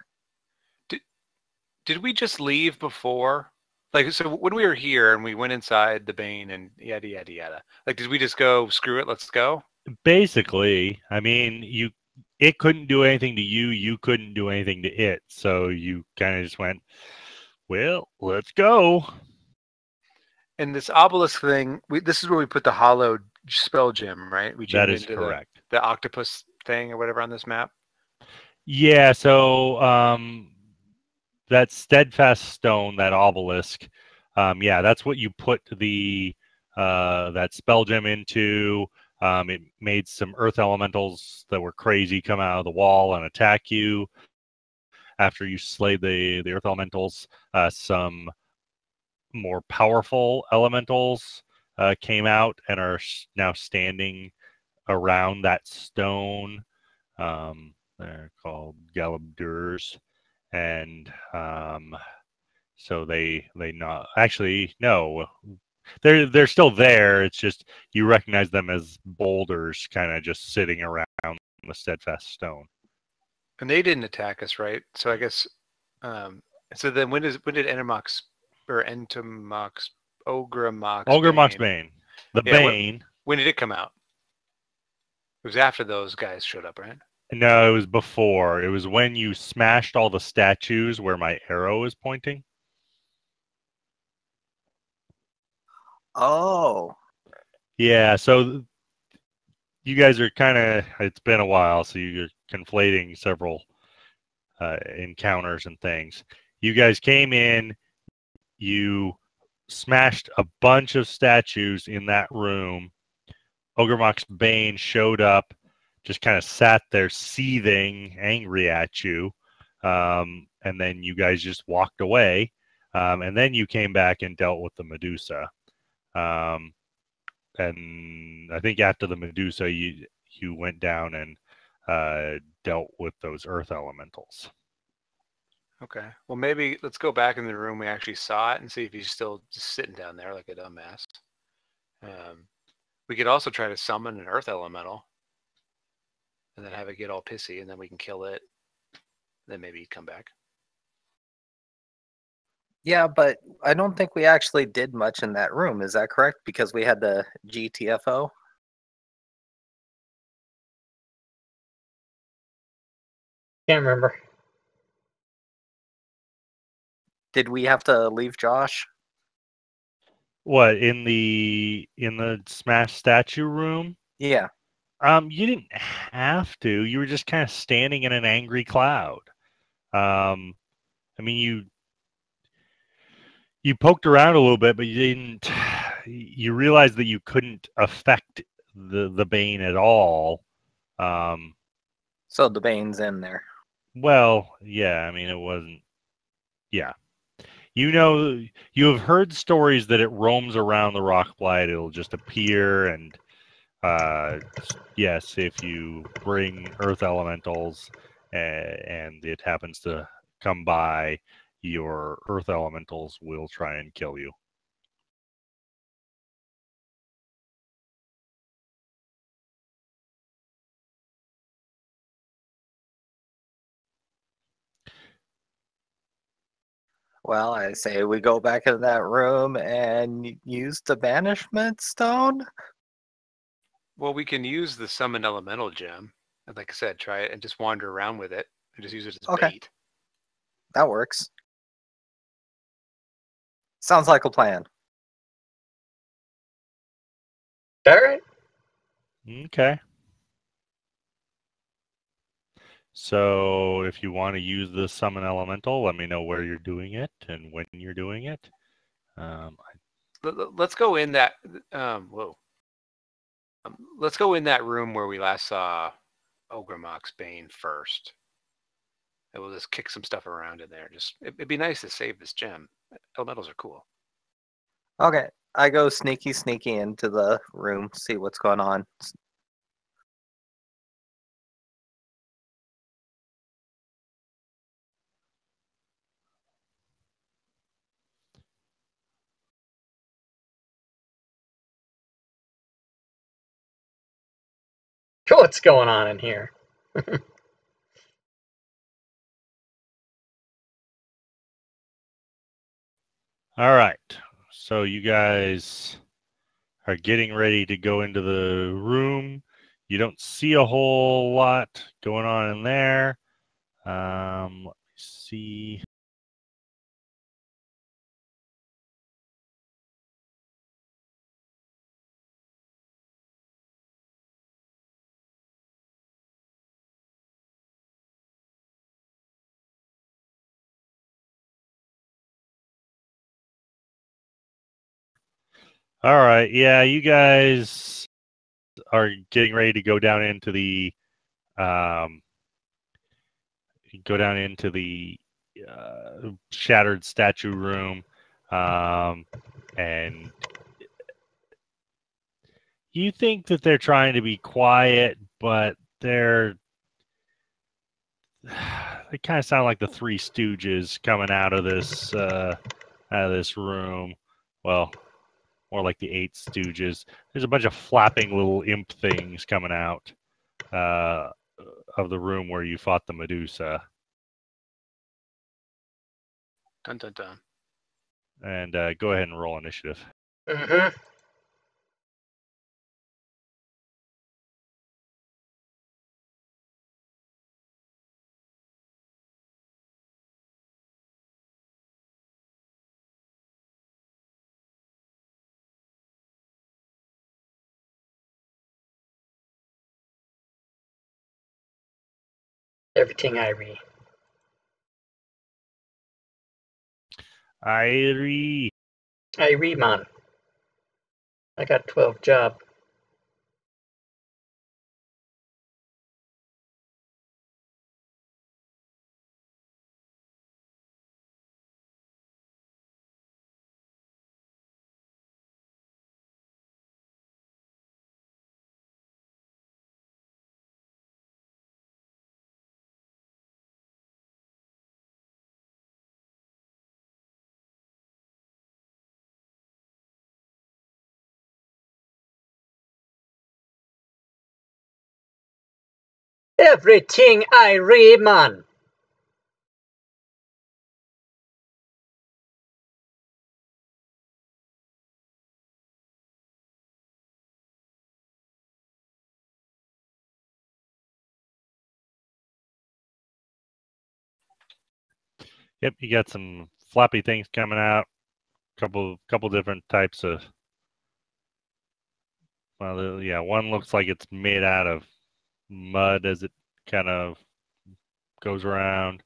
Did we just leave before? Like, so when we were here and we went inside the Bane and yada yada yada, like, did we just go, screw it, let's go? Basically, I mean, it couldn't do anything to you. You couldn't do anything to it. So you kind of just went, well, let's go. And this obelisk thing, this is where we put the hollowed spell gem, right? We That jammed is into correct. the octopus thing or whatever on this map. Yeah, so that steadfast stone, that obelisk, yeah, that's what you put the that spell gem into. It made some earth elementals that were crazy come out of the wall and attack you. After you slayed the earth elementals, some more powerful elementals came out and are now standing around that stone. They're called Galabdurs, and so they not actually no, they're still there. It's just you recognize them as boulders, kind of just sitting around the steadfast stone. And they didn't attack us, right? So I guess. So then, when did Entomox or Entomox Ogremox Bane, the Bane? When did it come out? It was after those guys showed up, right? No, it was before. It was when you smashed all the statues where my arrow is pointing. Oh. Yeah, so you guys are kind of, it's been a while, so you're conflating several encounters and things. You guys came in, you smashed a bunch of statues in that room. Ogremox Bane showed up, just kind of sat there seething, angry at you. And then you guys just walked away. And then you came back and dealt with the Medusa. And I think after the Medusa, you went down and dealt with those earth elementals. Okay. Well, maybe let's go back in the room we actually saw it and see if he's still just sitting down there like a dumbass. We could also try to summon an earth elemental and then have it get all pissy, and then we can kill it. Then maybe he'd come back. Yeah, but I don't think we actually did much in that room. Is that correct? Because we had the GTFO? Can't remember. Did we have to leave Josh? What, in the smash statue room? Yeah. You didn't have to. You were just kind of standing in an angry cloud. I mean, you poked around a little bit, but you didn't. You realized that you couldn't affect the Bane at all. So the Bane's in there. Well, yeah. I mean, it wasn't. Yeah. You know, you have heard stories that it roams around the rock blight. It'll just appear, and yes, if you bring earth elementals and it happens to come by, your earth elementals will try and kill you. Well, I say we go back into that room and use the banishment stone. Well, we can use the summon elemental gem, and like I said, try it and just wander around with it and just use it as bait. That works. Sounds like a plan. All right. Okay. So if you want to use the summon elemental, let me know where you're doing it and when you're doing it. Let's go in that. Let's go in that room where we last saw Ogremox Bane first. And we'll just kick some stuff around in there. It'd be nice to save this gem. Elementals are cool. Okay, I go sneaky into the room, see what's going on. What's going on in here? All right. So you guys are getting ready to go into the room. You don't see a whole lot going on in there. Let me see. All right, yeah, you guys are getting ready to go down into the shattered statue room, and you think that they're trying to be quiet, but they kind of sound like the Three Stooges coming out of this room. Well, more like the Eight Stooges. There's a bunch of flapping little imp things coming out of the room where you fought the Medusa. Dun dun dun. And go ahead and roll initiative. Mm-hmm. Everything I read. Irie. I read, man. I got 12 job. Everything I read, man. Yep, you got some floppy things coming out. Couple different types of. Well, yeah, one looks like it's made out of mud as it kind of goes around.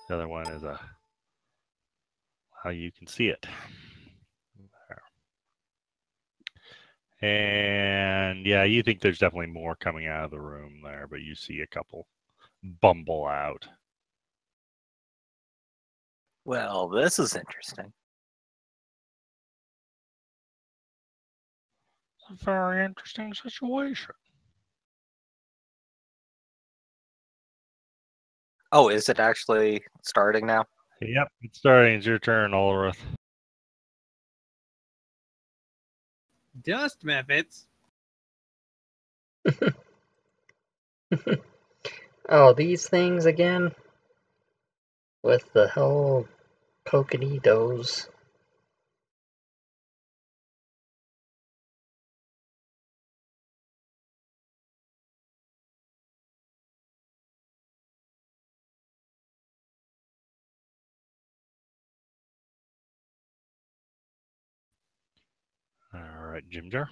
The other one is how you can see it. And yeah, you think there's definitely more coming out of the room there, but you see a couple bumble out. Well, this is interesting. It's a very interesting situation. Oh, is it actually starting now? Yep, it's starting. It's your turn, Ulrith. Dust methods. Oh, these things again? With the whole polka-dee-dos. All right, Ginger.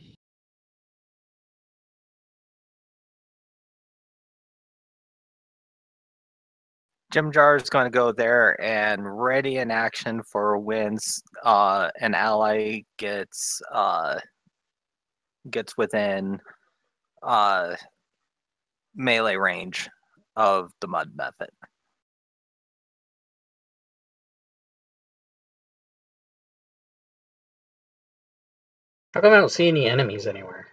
Jim Jar is going to go there and ready in action for when an ally gets within melee range of the mud method. How come I don't see any enemies anywhere?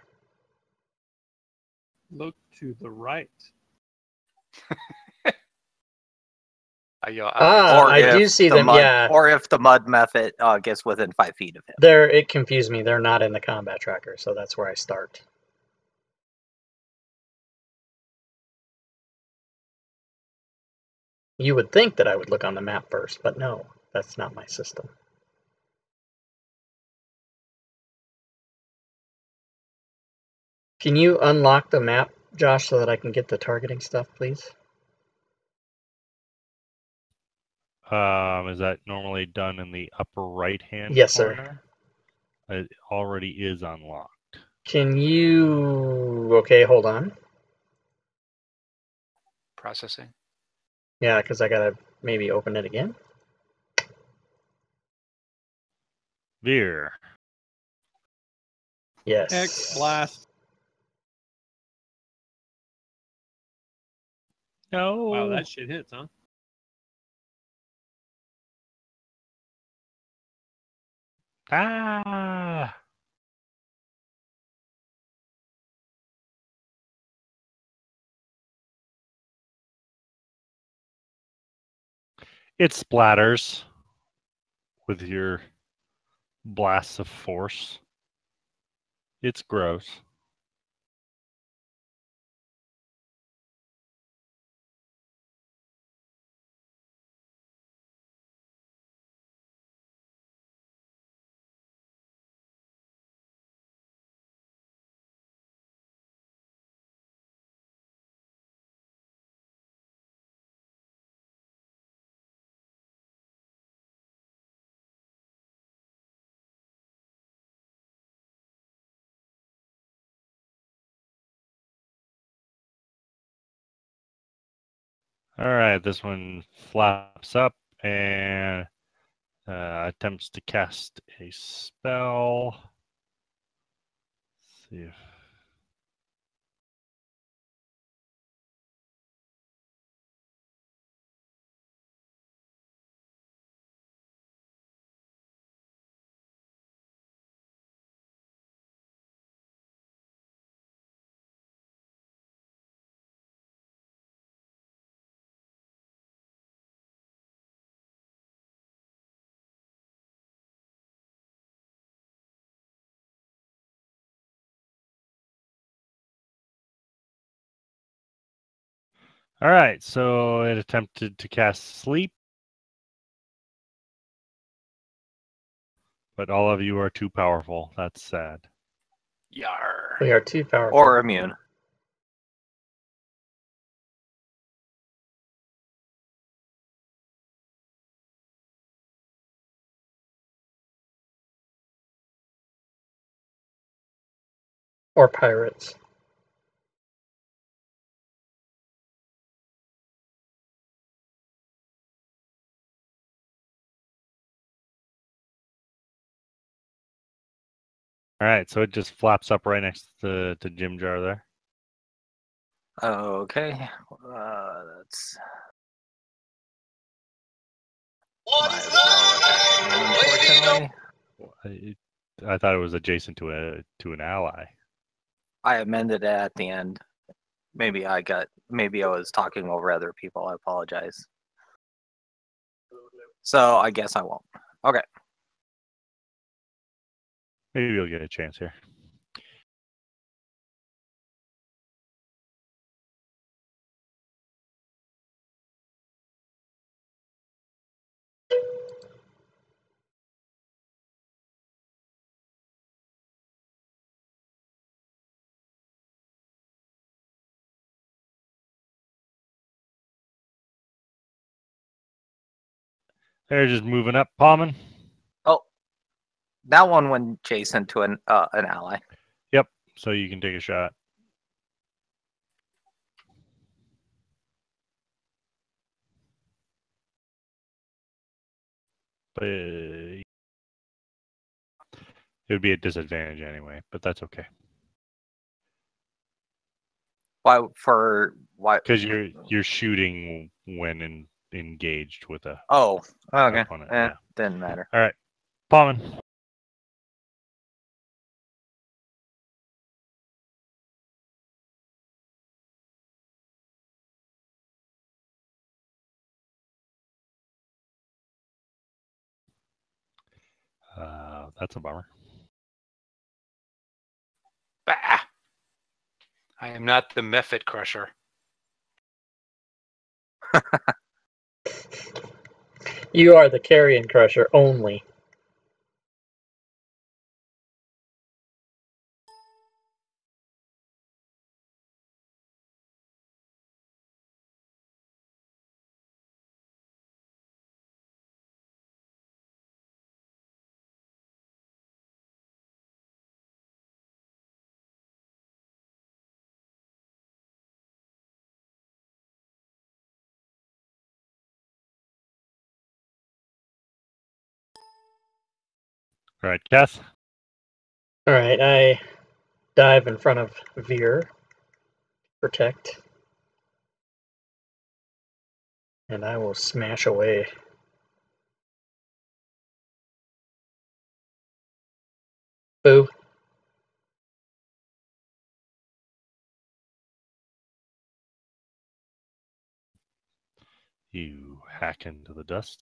Look to the right. I do see them, yeah. Or if the mud method gets within 5 feet of him. It confused me. They're not in the combat tracker, so that's where I start. You would think that I would look on the map first, but no, that's not my system. Can you unlock the map, Josh, so that I can get the targeting stuff, please? Is that normally done in the upper right-hand Yes, corner? sir. It already is unlocked. Can you... Okay, hold on. Processing. Yeah, because I gotta maybe open it again. Veer. Yes. X blast. No. Wow, that shit hits, huh? Ah. It splatters with your blasts of force. It's gross. All right, this one flaps up and attempts to cast a spell. Let's see if... All right, so it attempted to cast sleep, but all of you are too powerful. That's sad. Yar. We are too powerful. Or immune. Or pirates. All right, so it just flaps up right next to Jim Jar there. Okay. That's. Might as well attack him, unfortunately. I thought it was adjacent to an ally. I amended it at the end. Maybe I was talking over other people. I apologize. So I guess I won't. Okay. Maybe you'll get a chance here. They're just moving up, Palman. Oh, that one went adjacent to an ally. Yep. So you can take a shot. But it would be a disadvantage anyway, but that's okay. Why? For why? Because you're shooting when engaged with a Oh, okay. opponent. Yeah. Didn't matter. All right, Palman. That's a bummer. Bah! I am not the Mephit Crusher. You are the carrion crusher only. All right, Kath. All right, I dive in front of Veer, protect, and I will smash away. Boo. You hack into the dust.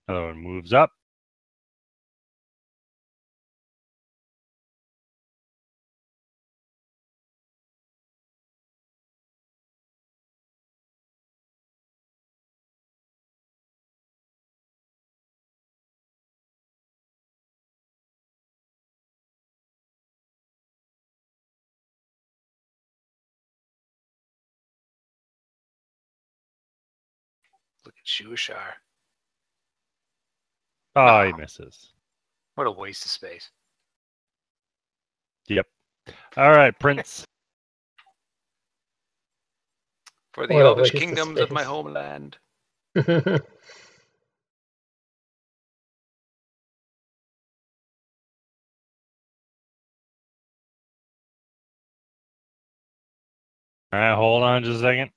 Another one moves up. Look at Shushar. Oh, he misses. What a waste of space. Yep. All right, Prince. For the What a elvish waste of kingdoms of my space. homeland. All right, hold on just a second.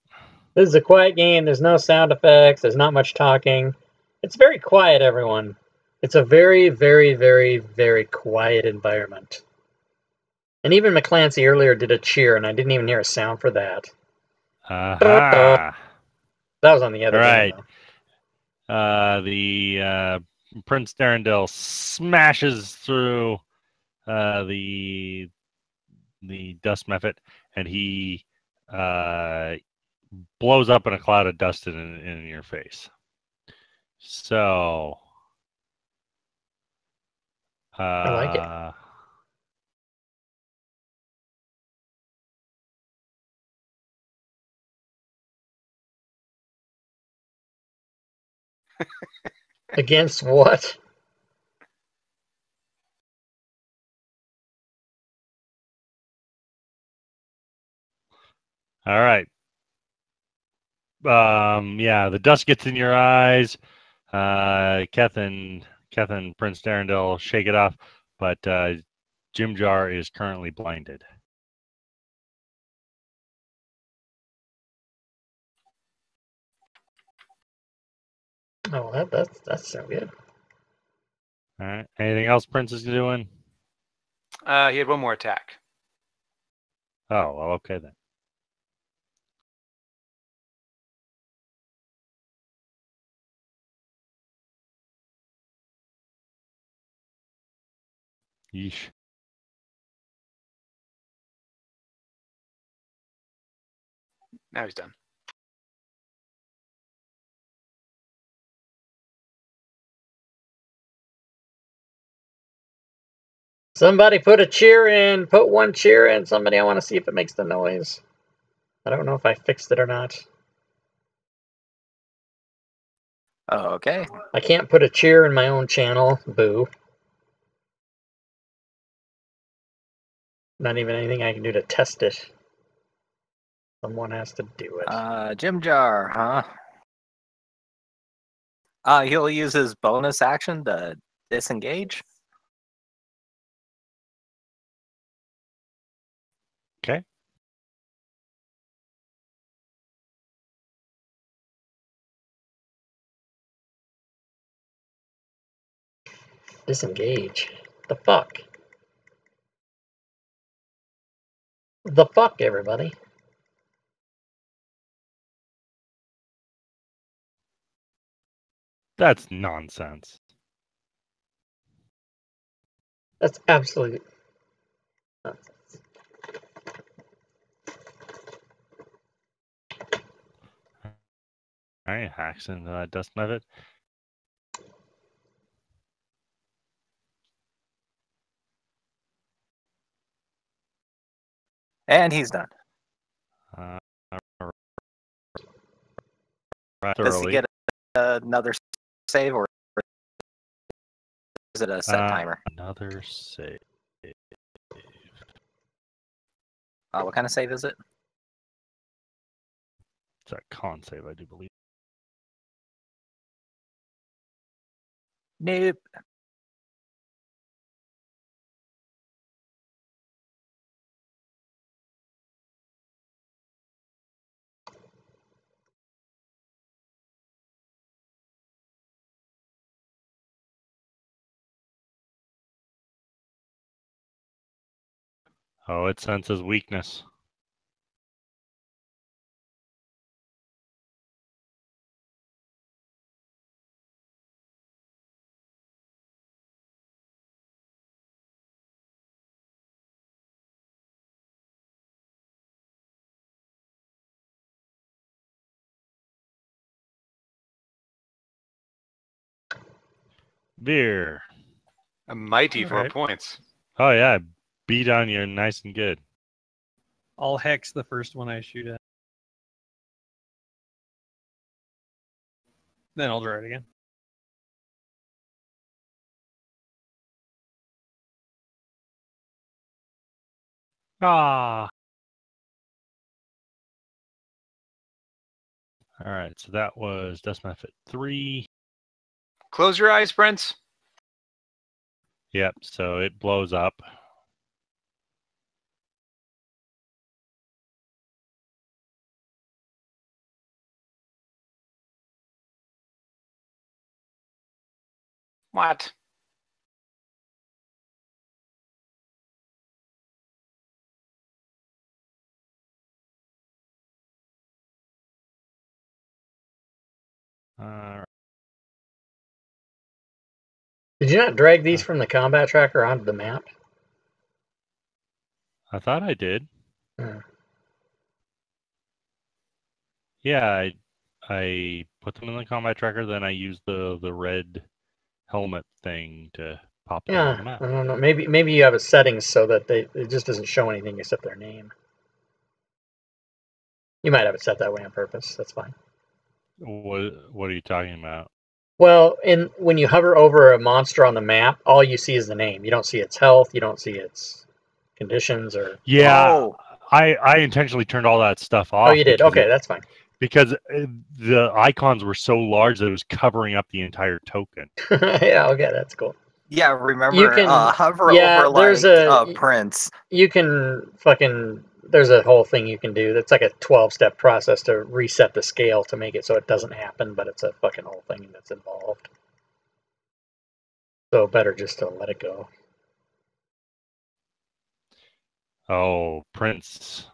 This is a quiet game. There's no sound effects. There's not much talking. It's very quiet, everyone. It's a very, very, very, very quiet environment. And even McClancy earlier did a cheer, and I didn't even hear a sound for that. Aha. That was on the other All game, right. though. The Prince Darendil smashes through the dust method, and he blows up in a cloud of dust in your face. So, I like it. Against what? All right. Yeah, the dust gets in your eyes. Keth and Prince Darendil shake it off, but Jim Jar is currently blinded. Oh, that's so good. All right. Anything else Prince is doing? He had one more attack. Oh, well, okay then. Yeesh. Now he's done. Somebody put a cheer in. Put one cheer in. Somebody, I want to see if it makes the noise. I don't know if I fixed it or not. Okay. I can't put a cheer in my own channel. Boo. Not even anything I can do to test it. Someone has to do it. Jim Jar, huh? He'll use his bonus action to disengage. Okay. Disengage. The fuck? The fuck, everybody? That's nonsense. That's absolutely nonsense. All right, hacks into that dust method. And he's done. Does he get another save, or is it a set timer? Another save. What kind of save is it? It's a con save, I do believe. Nope. Oh, it senses weakness. Veer. A mighty 4 Alright. points. Oh yeah, beat on you nice and good. I'll hex the first one I shoot at. Then I'll draw it again. Ah. All right, so that was dust method 3. Close your eyes, Prince. Yep, so it blows up. What? Did you not drag these from the combat tracker onto the map? I thought I did. Hmm. Yeah, I put them in the combat tracker, then I used the red helmet thing to pop them on the Yeah, map. I don't know. Maybe you have a settings so that it just doesn't show anything except their name. You might have it set that way on purpose. That's fine. What are you talking about? Well, when you hover over a monster on the map, all you see is the name. You don't see its health. You don't see its conditions or. Yeah, Oh. I intentionally turned all that stuff off. Oh, you did. Okay, that's fine. Because the icons were so large that it was covering up the entire token. Yeah, okay, that's cool. Yeah, remember, You can hover yeah, over there's like Prince. You can fucking. There's a whole thing you can do. That's like a 12-step process to reset the scale to make it so it doesn't happen, but it's a fucking whole thing that's involved. So better just to let it go. Oh, Prince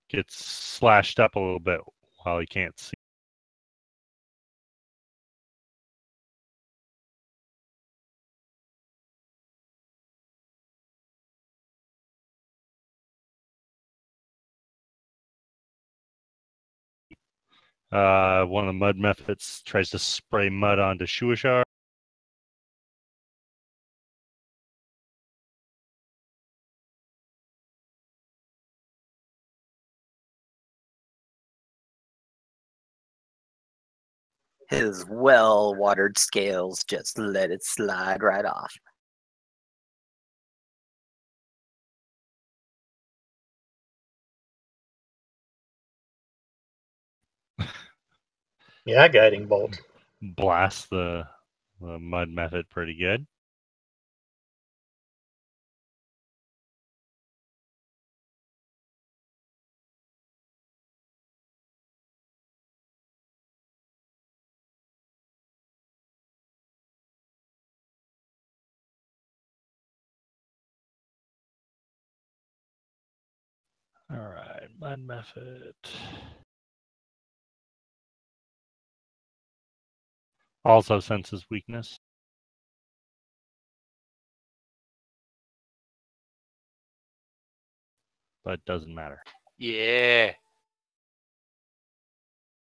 gets slashed up a little bit while he can't see. One of the mud methods tries to spray mud onto Shuashar. His well-watered scales just let it slide right off. Yeah, guiding bolt. Blast the mud method pretty good. All right, mud method. Also senses weakness. But doesn't matter. Yeah.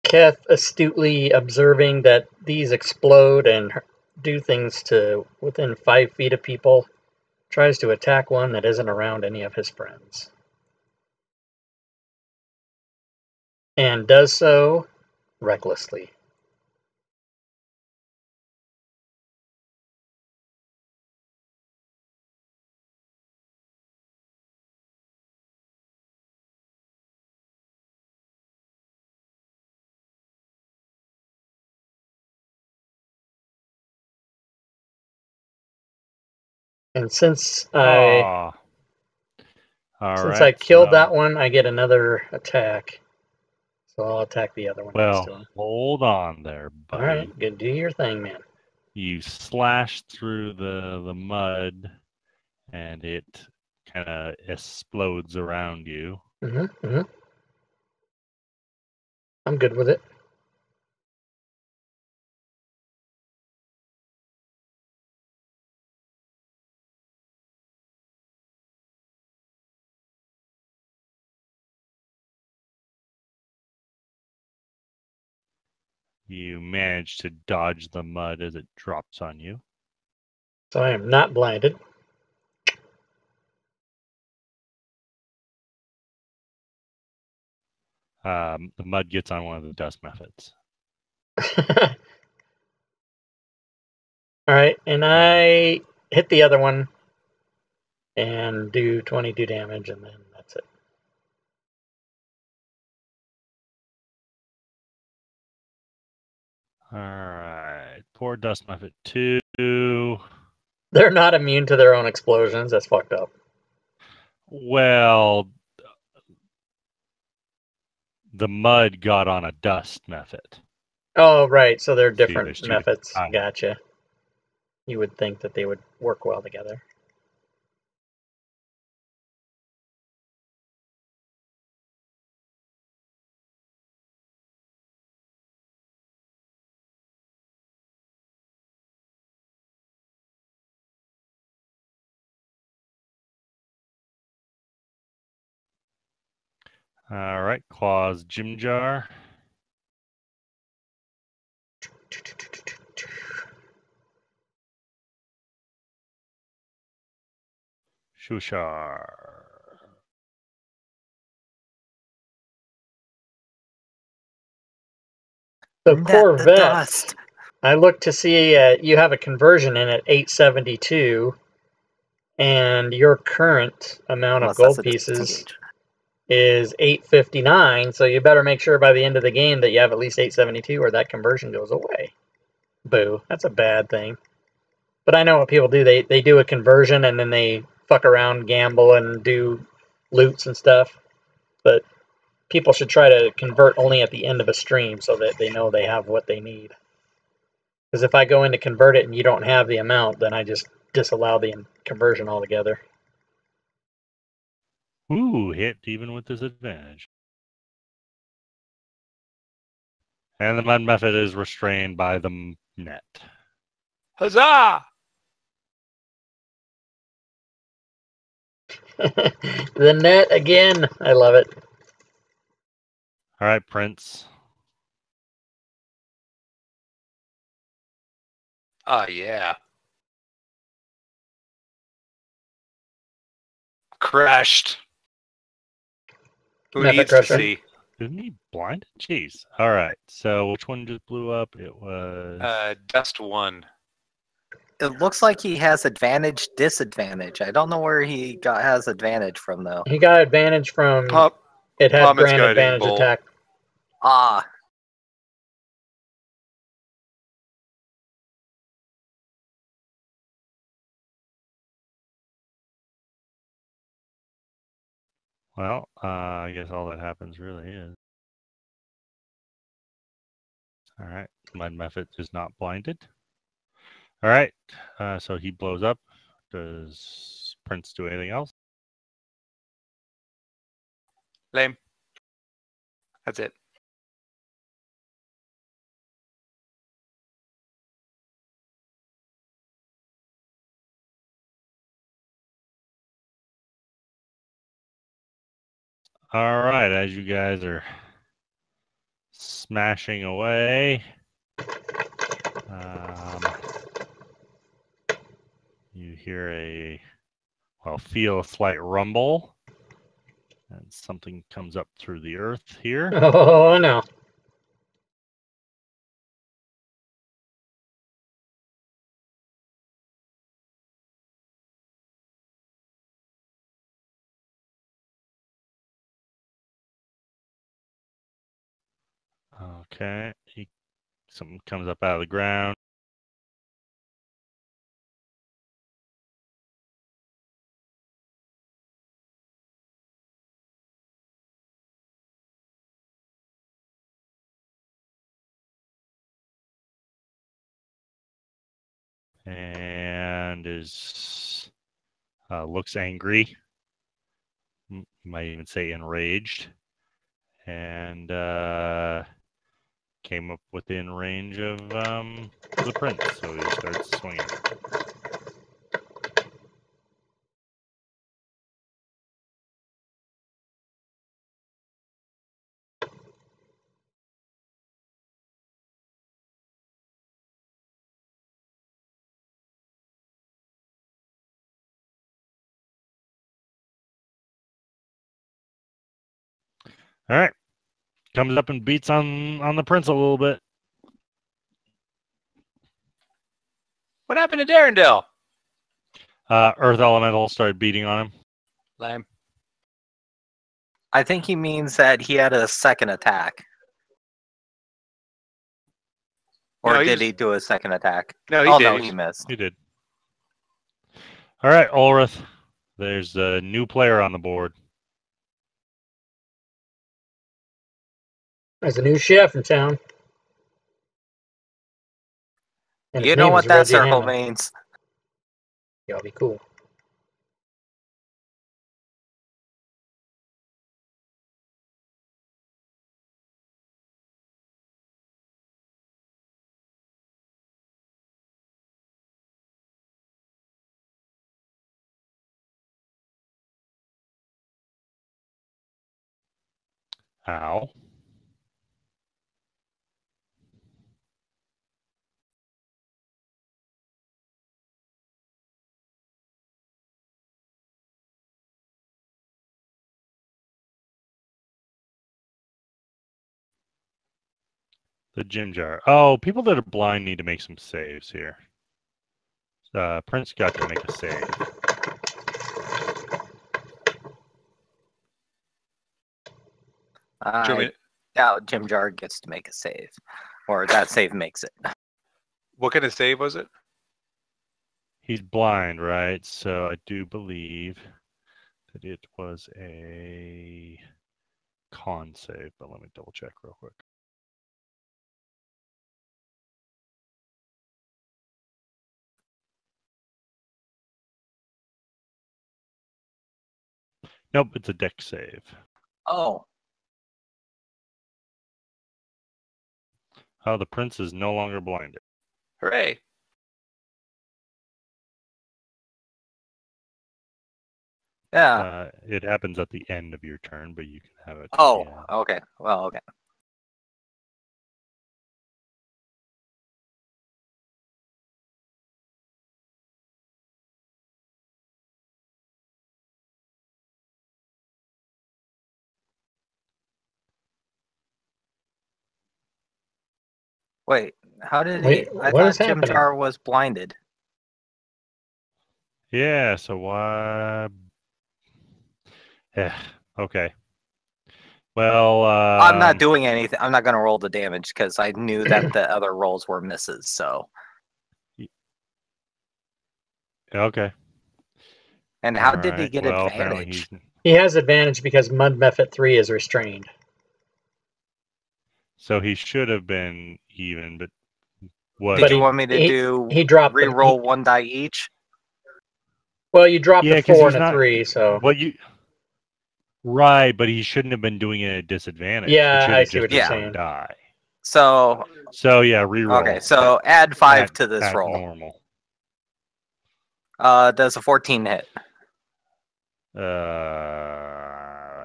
Keth, astutely observing that these explode and do things to within 5 feet of people, tries to attack one that isn't around any of his friends. And does so recklessly. And since I killed that one, I get another attack. So I'll attack the other one next to him. Hold on there, buddy. All right, good. Do your thing, man. You slash through the mud, and it kind of explodes around you. I'm good with it. You manage to dodge the mud as it drops on you. So I am not blinded. The mud gets on one of the dust methods. All right, and I hit the other one and do 22 damage, and then that's it. All right, poor dust method 2. They're not immune to their own explosions. That's fucked up. Well, the mud got on a dust method. Oh, right. So they're different there's two methods. different Gotcha. You would think that they would work well together. All right, Claw's Jim Jar. Shushar. So Corvette, I look to see you have a conversion in at 872, and your current amount of gold pieces is 859. So you better make sure by the end of the game that you have at least 872, or that conversion goes away. Boo! That's a bad thing. But I know what people do. They do a conversion and then they fuck around, gamble, and do loots and stuff. But people should try to convert only at the end of a stream so that they know they have what they need. Because if I go in to convert it and you don't have the amount, then I just disallow the conversion altogether. Ooh, hit even with disadvantage. And the mud method is restrained by the net. Huzzah! The net again. I love it. All right, Prince. Oh, yeah. Crashed. Who needs to see? Isn't he blind? Jeez. All right. So which one just blew up? It was Dust 1. It looks like he has advantage, disadvantage. I don't know where he has advantage from, though. He got advantage from... it had grand advantage attack. Ah. Well, I guess all that happens really is. All right. Mud method is not blinded. All right. So he blows up. Does Prince do anything else? Lame. That's it. All right, as you guys are smashing away, you hear feel a slight rumble, and something comes up through the earth here. Oh no. Okay, something comes up out of the ground. And looks angry. Might even say enraged. And came up within range of the prince, so he starts swinging. All right, comes up and beats on the prince a little bit. What happened to Darendale? Earth Elemental started beating on him. Lame. I think he means that he had a second attack. Or No, did he do a second attack? No, he oh, did. no, he missed. He did. All right, Ulrith. There's a new player on the board. There's a new chef in town. And You his know name what is that Reggie circle Hammond. means. Y'all be cool. Ow. The gym jar. Oh, people that are blind need to make some saves here. Prince got to make a save. I doubt Jim Jar gets to make a save. Or that save makes it. What kind of save was it? He's blind, right? So I do believe that it was a con save, but let me double check real quick. Nope, it's a deck save. Oh. Oh, the prince is no longer blinded. Hooray. Yeah. It happens at the end of your turn, but you can have it. Oh, okay. Well, okay. Wait, how did Wait, I what thought is Jim happening? Jar was blinded. Yeah, so why? Yeah, okay. Well, I'm not doing anything. I'm not going to roll the damage because I knew that the other rolls were misses. So. Okay. And how did he get apparently advantage? He has advantage because Mud Mephit 3 is restrained. So he should have been even, but what? Did you want me to do he dropped re-roll one die each? Well, you dropped a 4 and a not, 3, so. What you? Right, but he shouldn't have been doing it at a disadvantage. Yeah, I see what you're saying. Die. So yeah, re-roll. Okay, so add 5 to this roll. Normal. Does a 14 hit?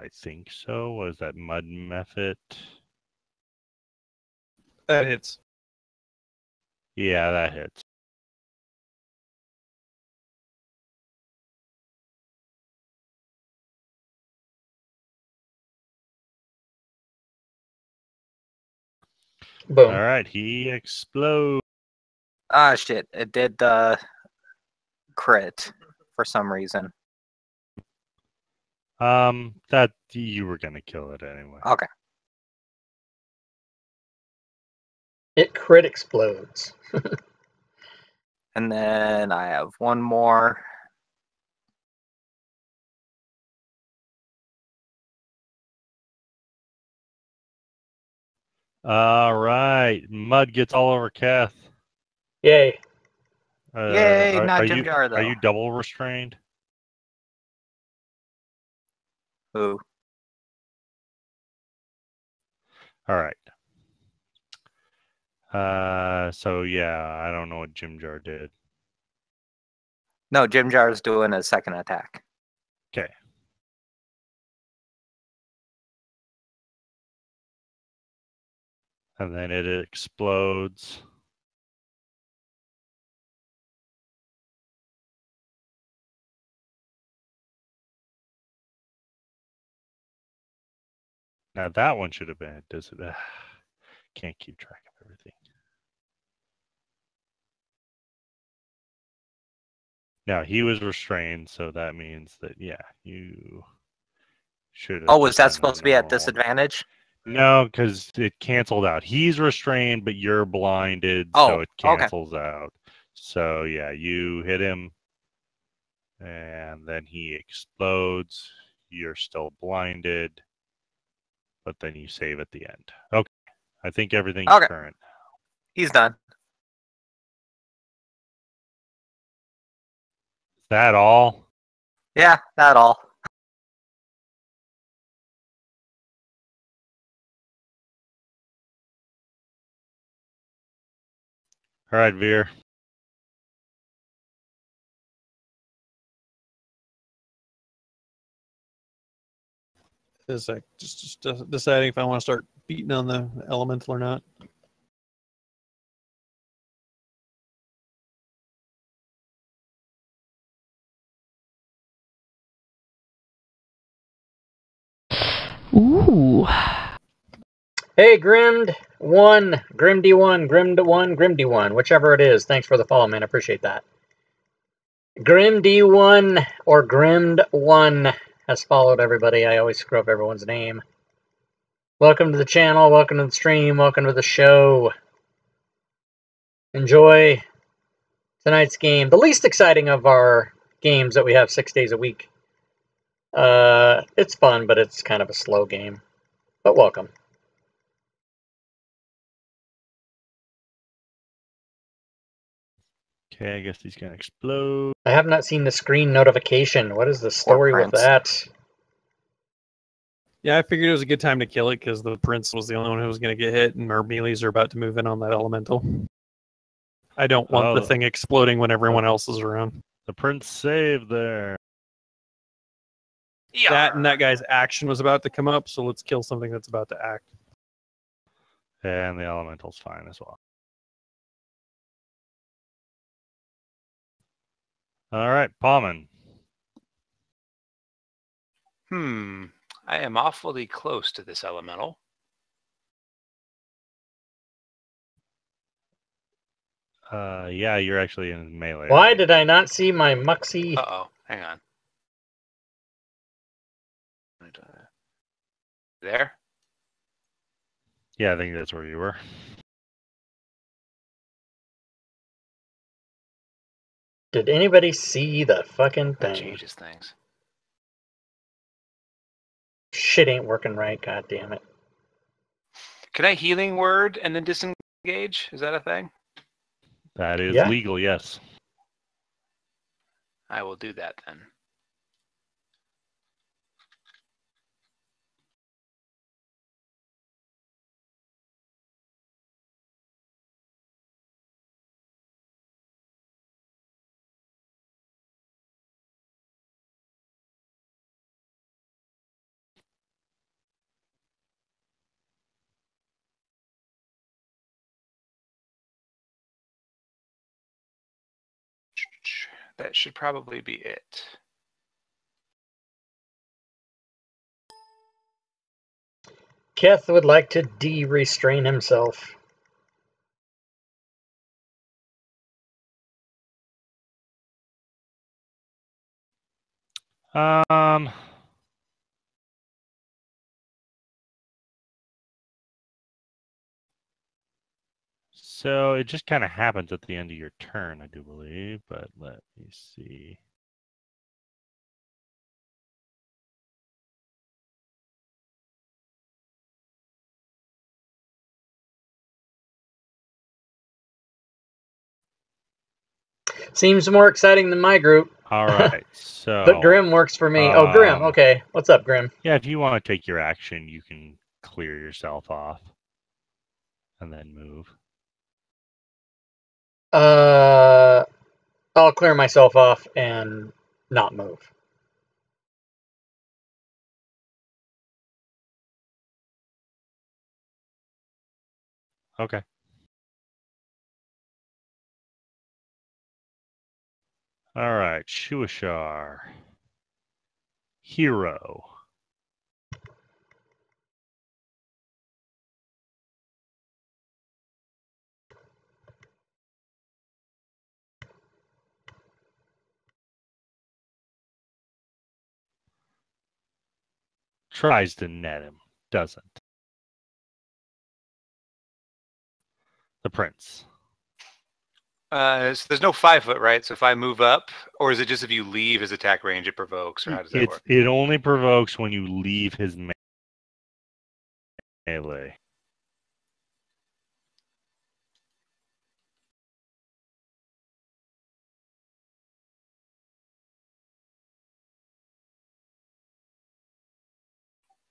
I think so. Was that Mud Method? That hits. Yeah, that hits. Boom. All right, he explodes. Ah, shit. It did crit for some reason. That you were gonna kill it anyway. Okay. It crit explodes. And then I have one more. All right, Mud gets all over Kath. Yay. Yay, not Jim you, Jar, though. Are you double restrained? Who? All right. So yeah, I don't know what Jim Jar did. No, Jim Jar is doing a second attack. Okay. And then it explodes. Now that one should have been. Does it? Can't keep track of everything. Now he was restrained, so that means that you should have. Oh, was that just done supposed to be at normal. disadvantage? No, because it canceled out. He's restrained, but you're blinded, Oh, so it okay. cancels out. So yeah, you hit him, and then he explodes. You're still blinded, but then you save at the end. Okay, I think everything's Okay. current. He's done. Is that all? Yeah, that all. All right, Veer. Is like just deciding if I want to start beating on the elemental or not. Ooh. Hey, Grimd1, Grimd1, Grimd1, Grimd1, whichever it is. Thanks for the follow, man. I appreciate that. Grimd1 or Grimd1 has followed everybody. I always screw up everyone's name. Welcome to the channel. Welcome to the stream. Welcome to the show. Enjoy tonight's game. The least exciting of our games that we have 6 days a week. It's fun, but it's kind of a slow game. But welcome. Okay, I guess he's gonna explode. I have not seen the screen notification. What is the story with that? Yeah, I figured it was a good time to kill it because the prince was the only one who was going to get hit, and our melees are about to move in on that elemental. I don't want the thing exploding when everyone else is around. The prince saved there. That and that guy's action was about to come up, so let's kill something that's about to act. And the elemental's fine as well. All right, Palman. I am awfully close to this elemental. Yeah, you're actually in melee. Why did I not see my Muxie? Uh-oh, hang on. There? Yeah, I think that's where you were. Did anybody see the fucking That thing? changes things. Shit ain't working right, god damn it. Can I healing word and then disengage? Is that a thing? That is Yeah. legal, yes. I will do that then. that should probably be it. Keth would like to de-restrain himself. So it just kind of happens at the end of your turn, I do believe, but let me see. Seems more exciting than my group. All right, so... But Grim works for me. Oh, Grim, okay. What's up, Grim? Yeah, if you want to take your action, you can clear yourself off and then move. I'll clear myself off and not move. Okay. All right, Shuashar. Hero. Tries to net him, doesn't. The prince. So there's no 5 foot, right? So if I move up, or is it just if you leave his attack range, it provokes, or how does that work? It only provokes when you leave his melee.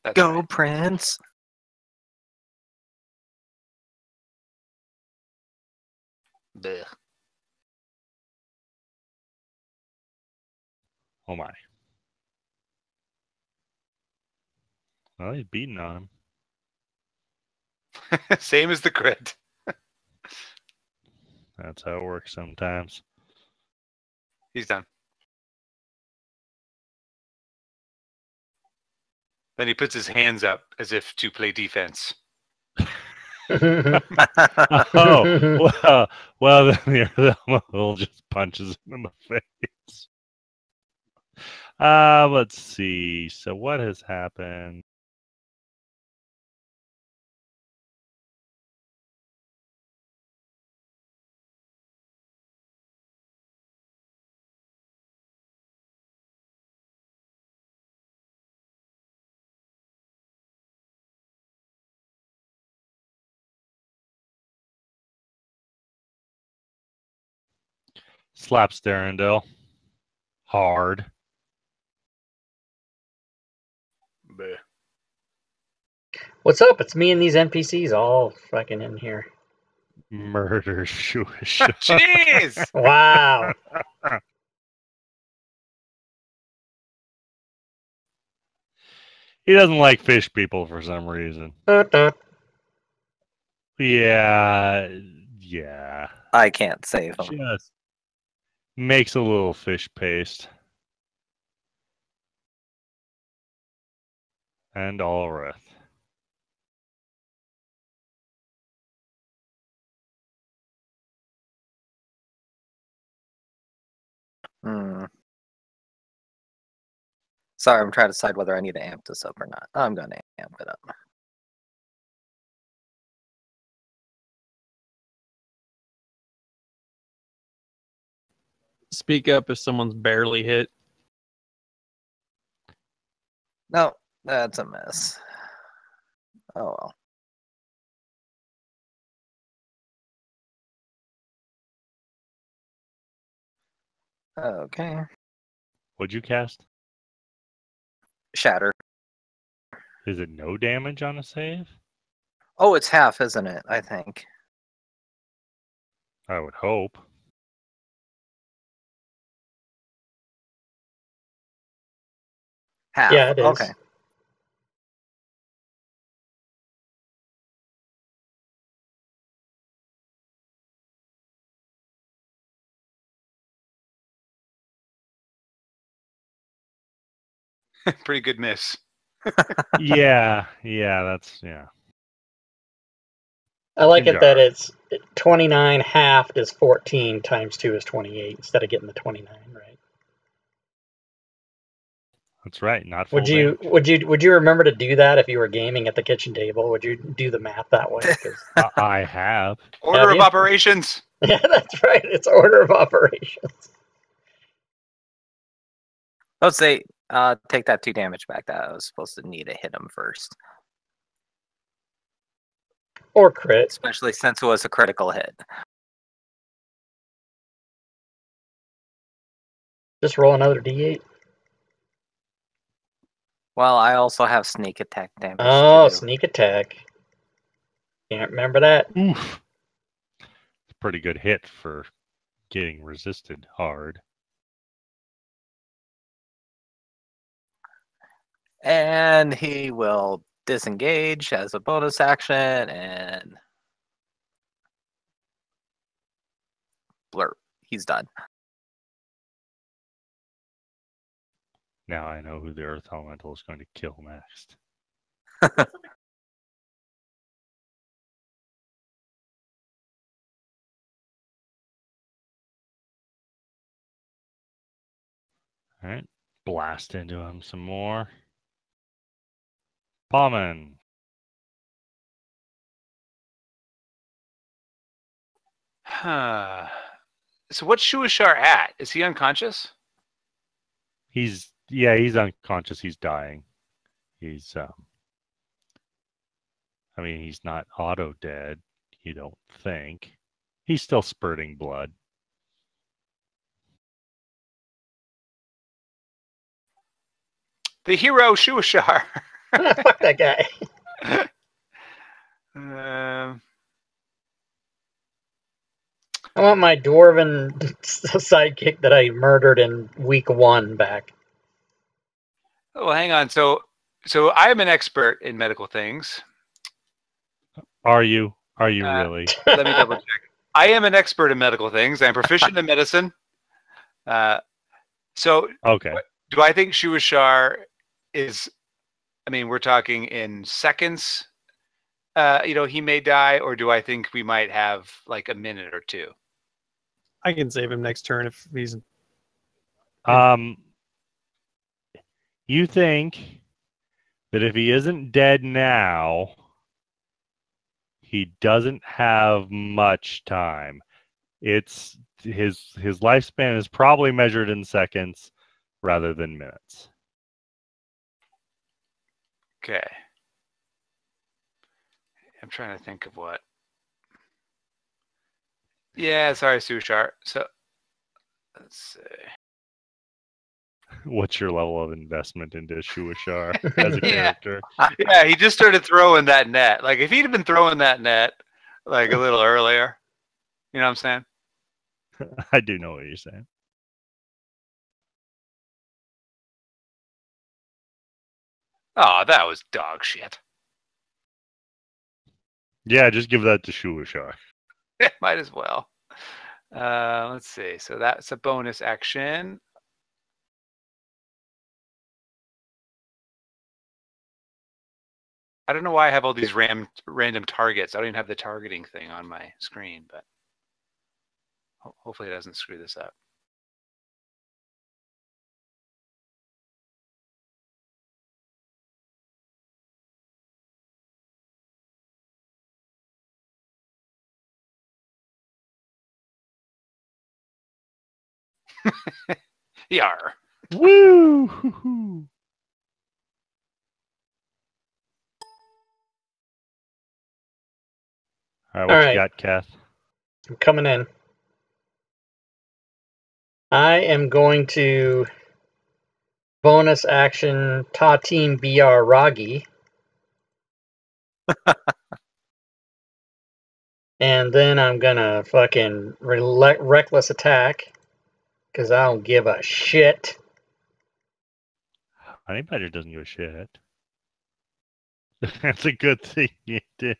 That's Go, fine. Prince. Blech. Oh my. Well, he's beating on him. Same as the crit. That's how it works sometimes. He's done. Then he puts his hands up as if to play defense. Oh, well, then the other will just punches him in the face. Let's see. So what has happened? Slaps Darendale. Hard. Bleh. What's up? It's me and these NPCs all fucking in here. Murder Shuish. Jeez! Wow. He doesn't like fish people for some reason. Yeah. I can't save him. Just makes a little fish paste. And Ulrith. Sorry, I'm trying to decide whether I need to amp this up or not. I'm going to amp it up. Speak up if someone's barely hit. No, that's a mess. Oh well. Okay. What'd you cast? Shatter. Is it no damage on a save? Oh, it's half, isn't it? I think. I would hope. Half. Yeah, it is. Okay. Pretty good miss. Yeah, that's I like it that Kinjar. it's 29 halved is 14 times 2 is 28 instead of getting the 29, right? That's right. Not full Would you remember to do that if you were gaming at the kitchen table? Would you do the math that way? I have. Order of you? operations. Yeah, that's right. It's order of operations. Let's say, take that 2 damage back. That I was supposed to need to hit him first, Or crit. especially since it was a critical hit. Just roll another d8. Well, I also have sneak attack damage. Oh, too. sneak attack. Can't remember that. Oof. It's a pretty good hit for getting resisted hard. And he will disengage as a bonus action and blur. He's done. Now I know who the Earth Elemental is going to kill next. All right, blast into him some more. Palman. Huh. So what's Shuashar at? Is he unconscious? He's unconscious. He's dying. He's I mean, he's not auto dead. You don't think? He's still spurting blood. The hero Shuashar. Fuck that guy. I want my dwarven sidekick that I murdered in week 1 back. Well, hang on. So I am an expert in medical things. Are you? Are you really? Let me double check. I am an expert in medical things. I'm proficient in medicine. So Okay. do I think Shuashar is? I mean, we're talking in seconds. He may die, or do I think we might have like a minute or two? I can save him next turn if he's. You think that if he isn't dead now, he doesn't have much time. It's his lifespan is probably measured in seconds rather than minutes. Okay. I'm trying to think of what. Yeah, sorry, Shuashar. So let's see. What's your level of investment into Shuashar as a character? Yeah, he just started throwing that net. Like, if he'd have been throwing that net like a little earlier, you know what I'm saying? I do know what you're saying. Oh, that was dog shit. Yeah, just give that to Shuashar. Might as well. Let's see. So that's a bonus action. I don't know why I have all these random targets. I don't even have the targeting thing on my screen, but hopefully it doesn't screw this up. Yar. Woo! All right, what you got, Kath? I'm coming in. I am going to bonus action Tatim BR Ragi. And then I'm gonna fucking reckless attack. Because I don't give a shit. Anybody doesn't give a shit. That's a good thing you did.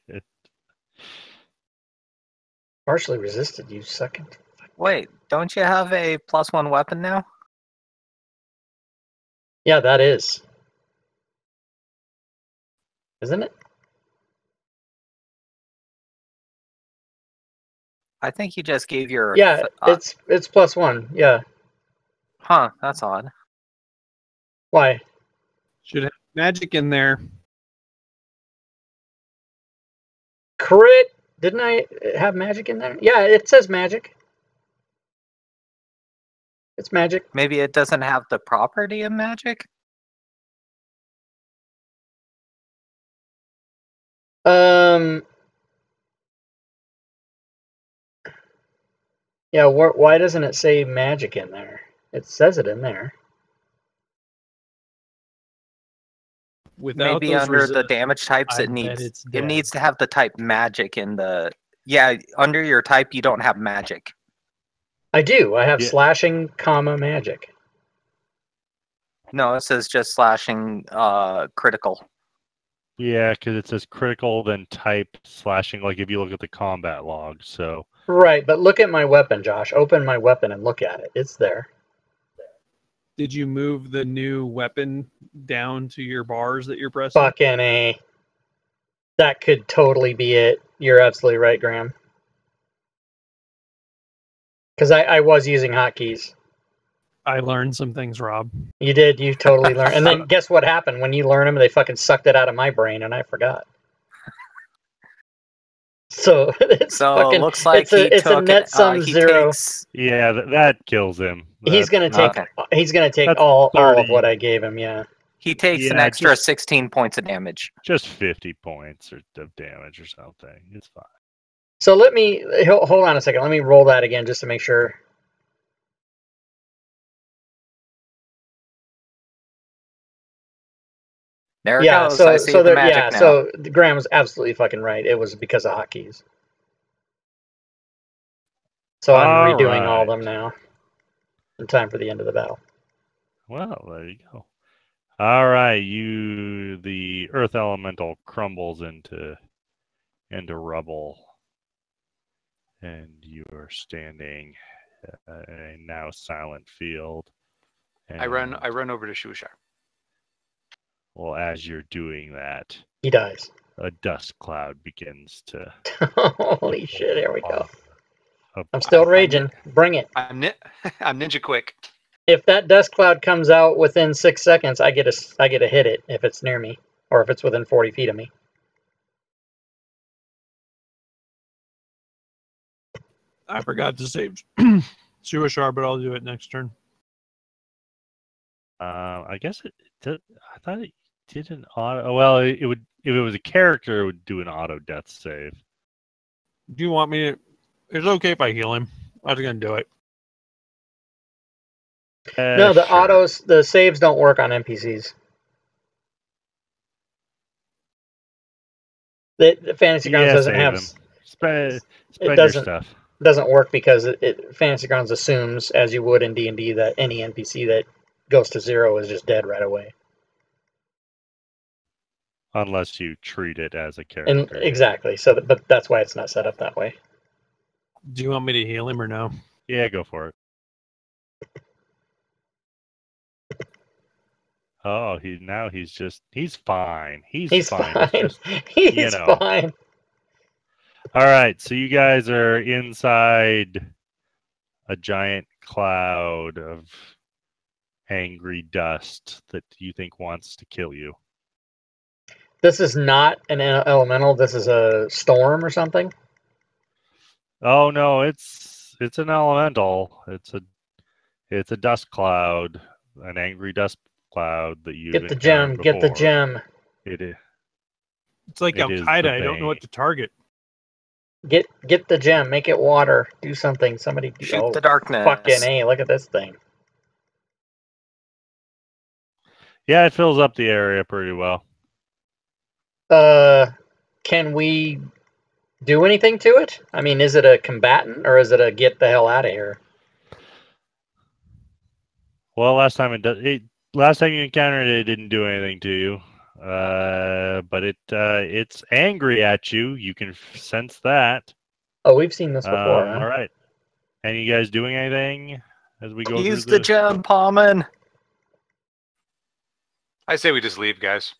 Partially resisted, you second. Wait, don't you have a +1 weapon now? Yeah, that is. isn't it? I think you just gave your... Yeah, it's +1. Yeah. Huh, that's odd. Why? Should have magic in there. Crit? Didn't I have magic in there? Yeah, it says magic. It's magic. Maybe it doesn't have the property of magic? Yeah, why doesn't it say magic in there? It says it in there. Without Maybe under the damage types, I it bet needs it's it dead. needs to have the type magic in the... Yeah, under your type, you don't have magic. I do. I have Yeah. slashing, comma, magic. No, it says just slashing critical. Yeah, because it says critical, then type slashing. Like if you look at the combat log, so Right, but look at my weapon, Josh. Open my weapon and look at it. It's there. Did you move the new weapon down to your bars that you're pressing? Fucking A. That could totally be it. You're absolutely right, Graham. Because I was using hotkeys. I learned some things, Rob. You did. You totally learned. And then guess what happened? When you learn them, they fucking sucked it out of my brain, and I forgot. So it's fucking. It looks like it's a net sum zero. yeah, that kills him. He's gonna take. Okay. He's gonna take That's all of 30. what I gave him. Yeah. He takes an Yeah, extra just- 16 points of damage. Just 50 points of damage or something. It's fine. So let me hold on a second. Let me roll that again just to make sure. There it Yeah. goes. So I see so the there, magic yeah. now. So Graham was absolutely fucking right. It was because of hotkeys. So I'm All redoing all of right. them now. In time for the end of the battle. Well, there you go. All right, the earth elemental crumbles into rubble, and you are standing in a now silent field. I run And, over to Shushar. well, as you're doing that, He dies. a dust cloud begins to. Holy shit! Here we go. Up- I'm still raging. Bring it. I'm ninja quick. If that dust cloud comes out within 6 seconds, I get to hit it if it's near me, or if it's within 40 feet of me. I forgot to save Suashar, but I'll do it next turn. I guess it did. I thought it did an auto. Well, it would if it was a character, it would do an auto death save. Do you want me to? It's okay if I heal him. I was gonna do it. No, the Sure. the saves don't work on NPCs. The Fantasy Grounds Yeah, doesn't save have. him. Spend your doesn't. stuff. Doesn't work because Fantasy Grounds assumes, as you would in D&D, that any NPC that goes to 0 is just dead right away. Unless you treat it as a And character. exactly. But that's why it's not set up that way. Do you want me to heal him or no? Yeah, go for it. Oh, he's fine. He's fine. It's just, He's know. fine. all right, so you guys are inside a giant cloud of angry dust that you think wants to kill you. This is not an elemental. This is a storm or something. Oh no, it's an elemental. It's a dust cloud, an angry dust cloud that you Get the gem. Get the gem. It is. It's like It is Al-Qaeda. the I don't know what to target. Get the gem. Make it water. Do something. Somebody Shoot the darkness. Fucking A. Look at this thing. Yeah, it fills up the area pretty well. Can we do anything to it? I mean, is it a combatant or is it a get the hell out of here? Well, last time you encountered it, it didn't do anything to you. But it's angry at you. You can sense that. Oh, we've seen this before. Huh? All right. And you guys doing anything as we go Use through the gem, Palman. I say we just leave, guys.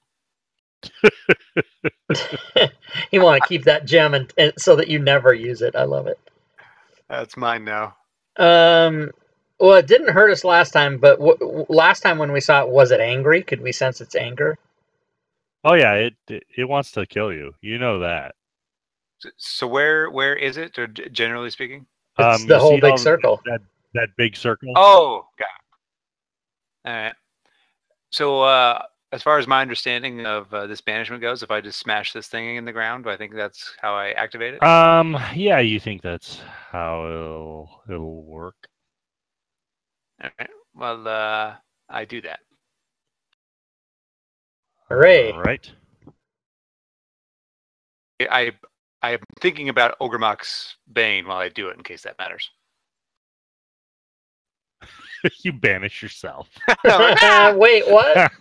You want to keep that gem and so that you never use it. I love it. That's mine now. Well, it didn't hurt us last time, but last time when we saw it, was it angry? Could we sense its anger? Oh yeah, it wants to kill you. You know that. So where is it, or generally speaking? It's the whole big circle. That big circle. Oh, got it. All right. So as far as my understanding of this banishment goes, if I just smash this thing in the ground, do I think that's how I activate it? Yeah, you think that's how it'll work. All right. Well, I do that. Hooray! All right. I'm thinking about Ogremok's Bane while I do it, in case that matters. You banish yourself. Wait, what?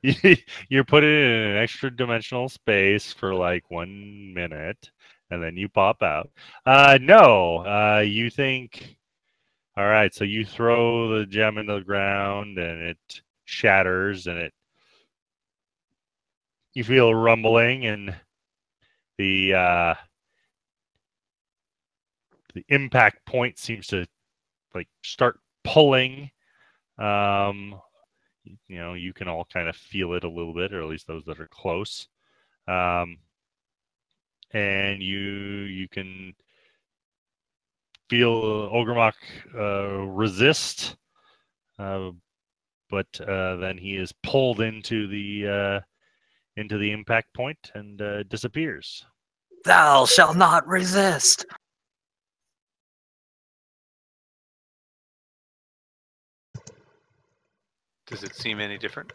You're put it in an extra dimensional space for like 1 minute, and then you pop out. No, you think. All right, so you throw the gem into the ground, and it shatters, and you feel a rumbling, and the impact point seems to like start pulling. You can all kind of feel it a little bit, or at least those that are close. And you can feel Ogremok resist, but then he is pulled into the impact point and disappears. Thou shalt not resist. Does it seem any different?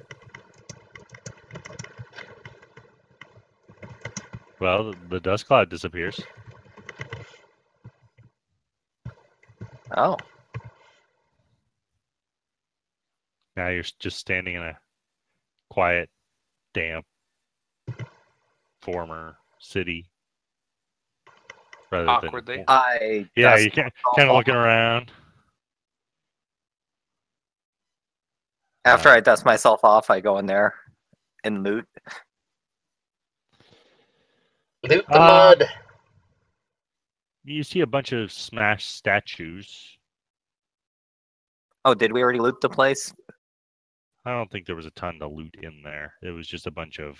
Well, the dust cloud disappears. Oh. Now you're just standing in a quiet, damp, former city. Rather Awkwardly. Than, yeah, you kind of looking around. After I dust myself off, I go in there and loot. Loot the mud. You see a bunch of smashed statues. Oh, did we already loot the place? I don't think there was a ton to loot in there. It was just a bunch of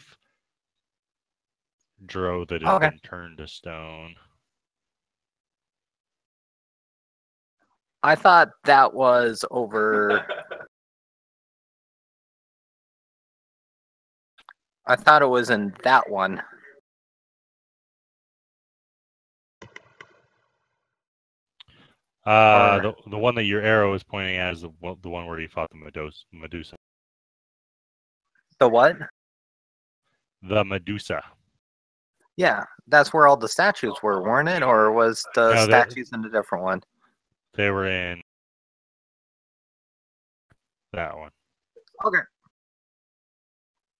drow that had been turned to stone. I thought that was over. I thought it was in that one. The one that your arrow is pointing at is the one where you fought the Medusa. The what? The Medusa. Yeah, that's where all the statues were, weren't it? Or was the statues in a different one? They were in that one. Okay.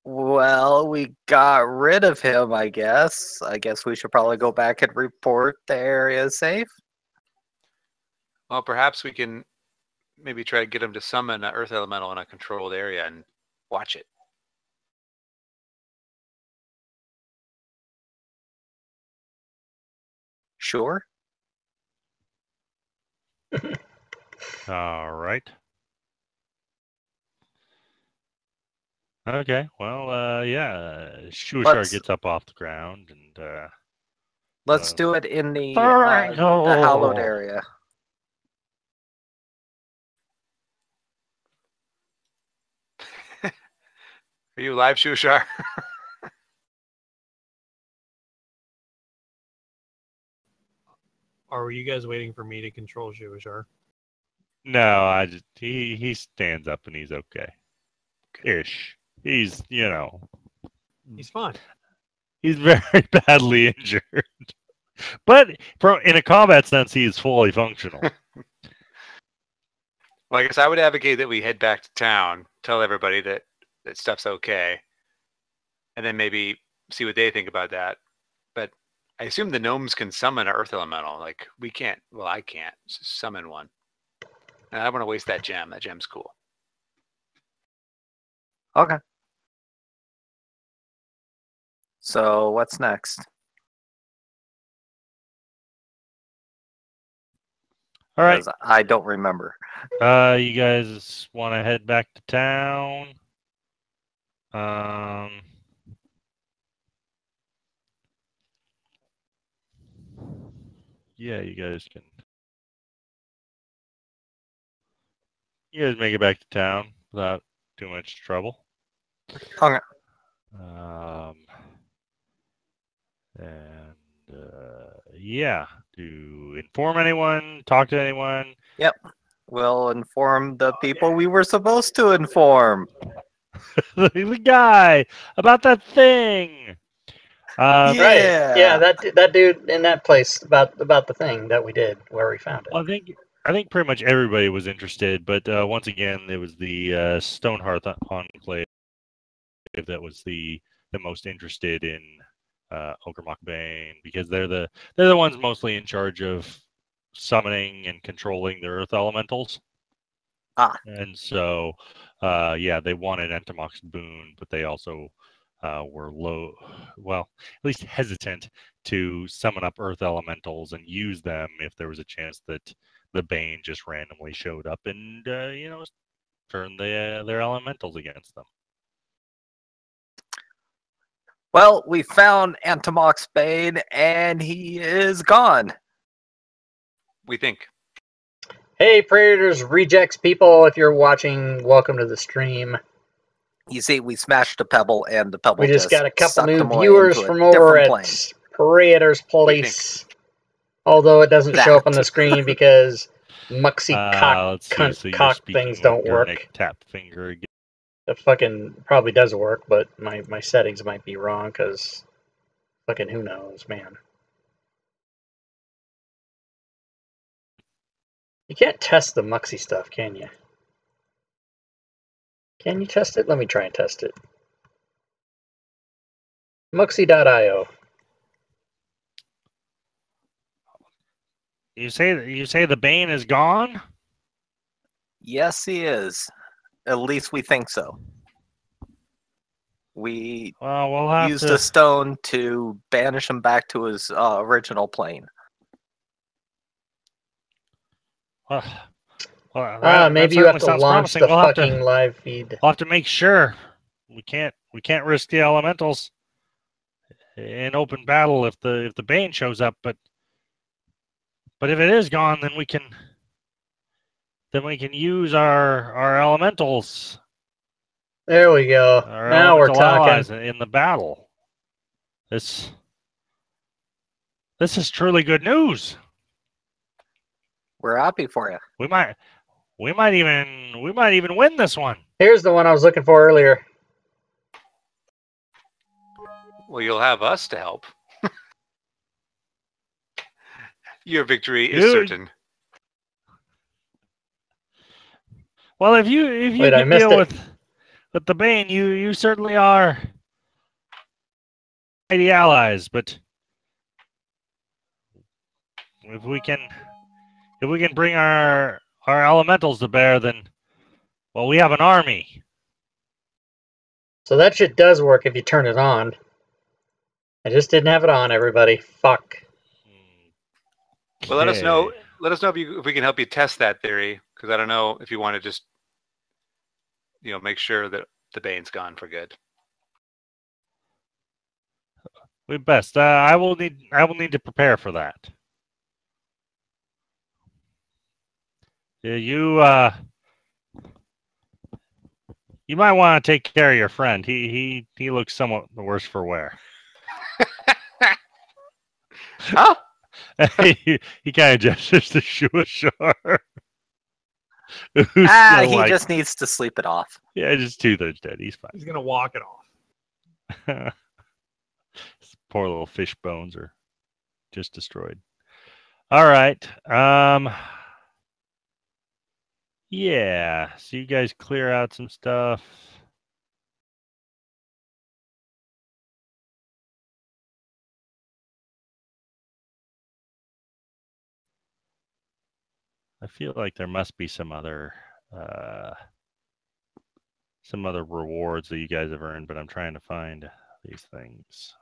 Well, we got rid of him, I guess. I guess we should probably go back and report the area is safe. Well, perhaps we can maybe try to get him to summon an earth elemental in a controlled area and watch it. Sure. All right. Okay. Well, yeah. Shushar gets up off the ground and. Let's do it in the hallowed area. Are you live, Shushar? Or were you guys waiting for me to control Shushar? No, he stands up and he's okay. Ish. He's he's fine. He's very badly injured. But in a combat sense, he is fully functional. Well, I guess I would advocate that we head back to town, tell everybody that stuff's okay, and then maybe see what they think about that. But I assume the gnomes can summon an earth elemental. Like, we can't. Well, I can't summon one. And I don't want to waste that gem. That gem's cool. Okay. So what's next? All right. I don't remember. You guys want to head back to town? Yeah, you guys can. You guys make it back to town without too much trouble. Okay. Yeah, to inform anyone, talk to anyone. Yep. We'll inform the people we were supposed to inform. The guy about that thing. Yeah. Right. Yeah, that dude in that place about the thing that we did where we found it. Well, I think pretty much everybody was interested, but once again, it was the Stonehearth Enclave that was the most interested in Ogremok Bane, because they're the ones mostly in charge of summoning and controlling the earth elementals. And so yeah, they wanted Entomok's boon, but they also were at least hesitant to summon up earth elementals and use them if there was a chance that the Bane just randomly showed up and turned their elementals against them. Well, we found Entomok's Bane, and he is gone. We think. Hey, Predators Rejects people, if you're watching, welcome to the stream. You see, we smashed a pebble, and the pebble We just got a couple sucked new him away viewers into a from over different at plane. Predators Place. Although it doesn't show up on the screen because Muxy cock things don't work. Tap finger again. It fucking probably does work, but my settings might be wrong because fucking who knows, man. You can't test the Muxy stuff, can you? Can you test it? Let me try and test it. Muxy.io. You say the Bane is gone? Yes, he is. At least we think so. We used a stone to banish him back to his original plane. Maybe you have to launch the fucking live feed. We'll have to make sure. We can't risk the elementals in open battle if the Bane shows up, but if it is gone, then we can use our elementals. There we go. Now we're talking. In the battle. This is truly good news. We're happy for you. We might even win this one. Here's the one I was looking for earlier. Well, you'll have us to help. Your victory is certain. Well, if you can deal with the Bane, you certainly are mighty allies. But if we can bring our elementals to bear, then we have an army. So that shit does work if you turn it on. I just didn't have it on, everybody. Fuck. Well, let us know. Let us know if we can help you test that theory, because I don't know if you want to just, make sure that the Bane's gone for good. We best. I will need to prepare for that. You might want to take care of your friend. He looks somewhat the worse for wear. Huh? he kind of gestures to Shua Shar. He just needs to sleep it off. Yeah, just 2/3 dead. He's fine. He's gonna walk it off. His poor little fish bones are just destroyed. All right. Yeah. So you guys clear out some stuff. I feel like there must be some other rewards that you guys have earned, but I'm trying to find these things.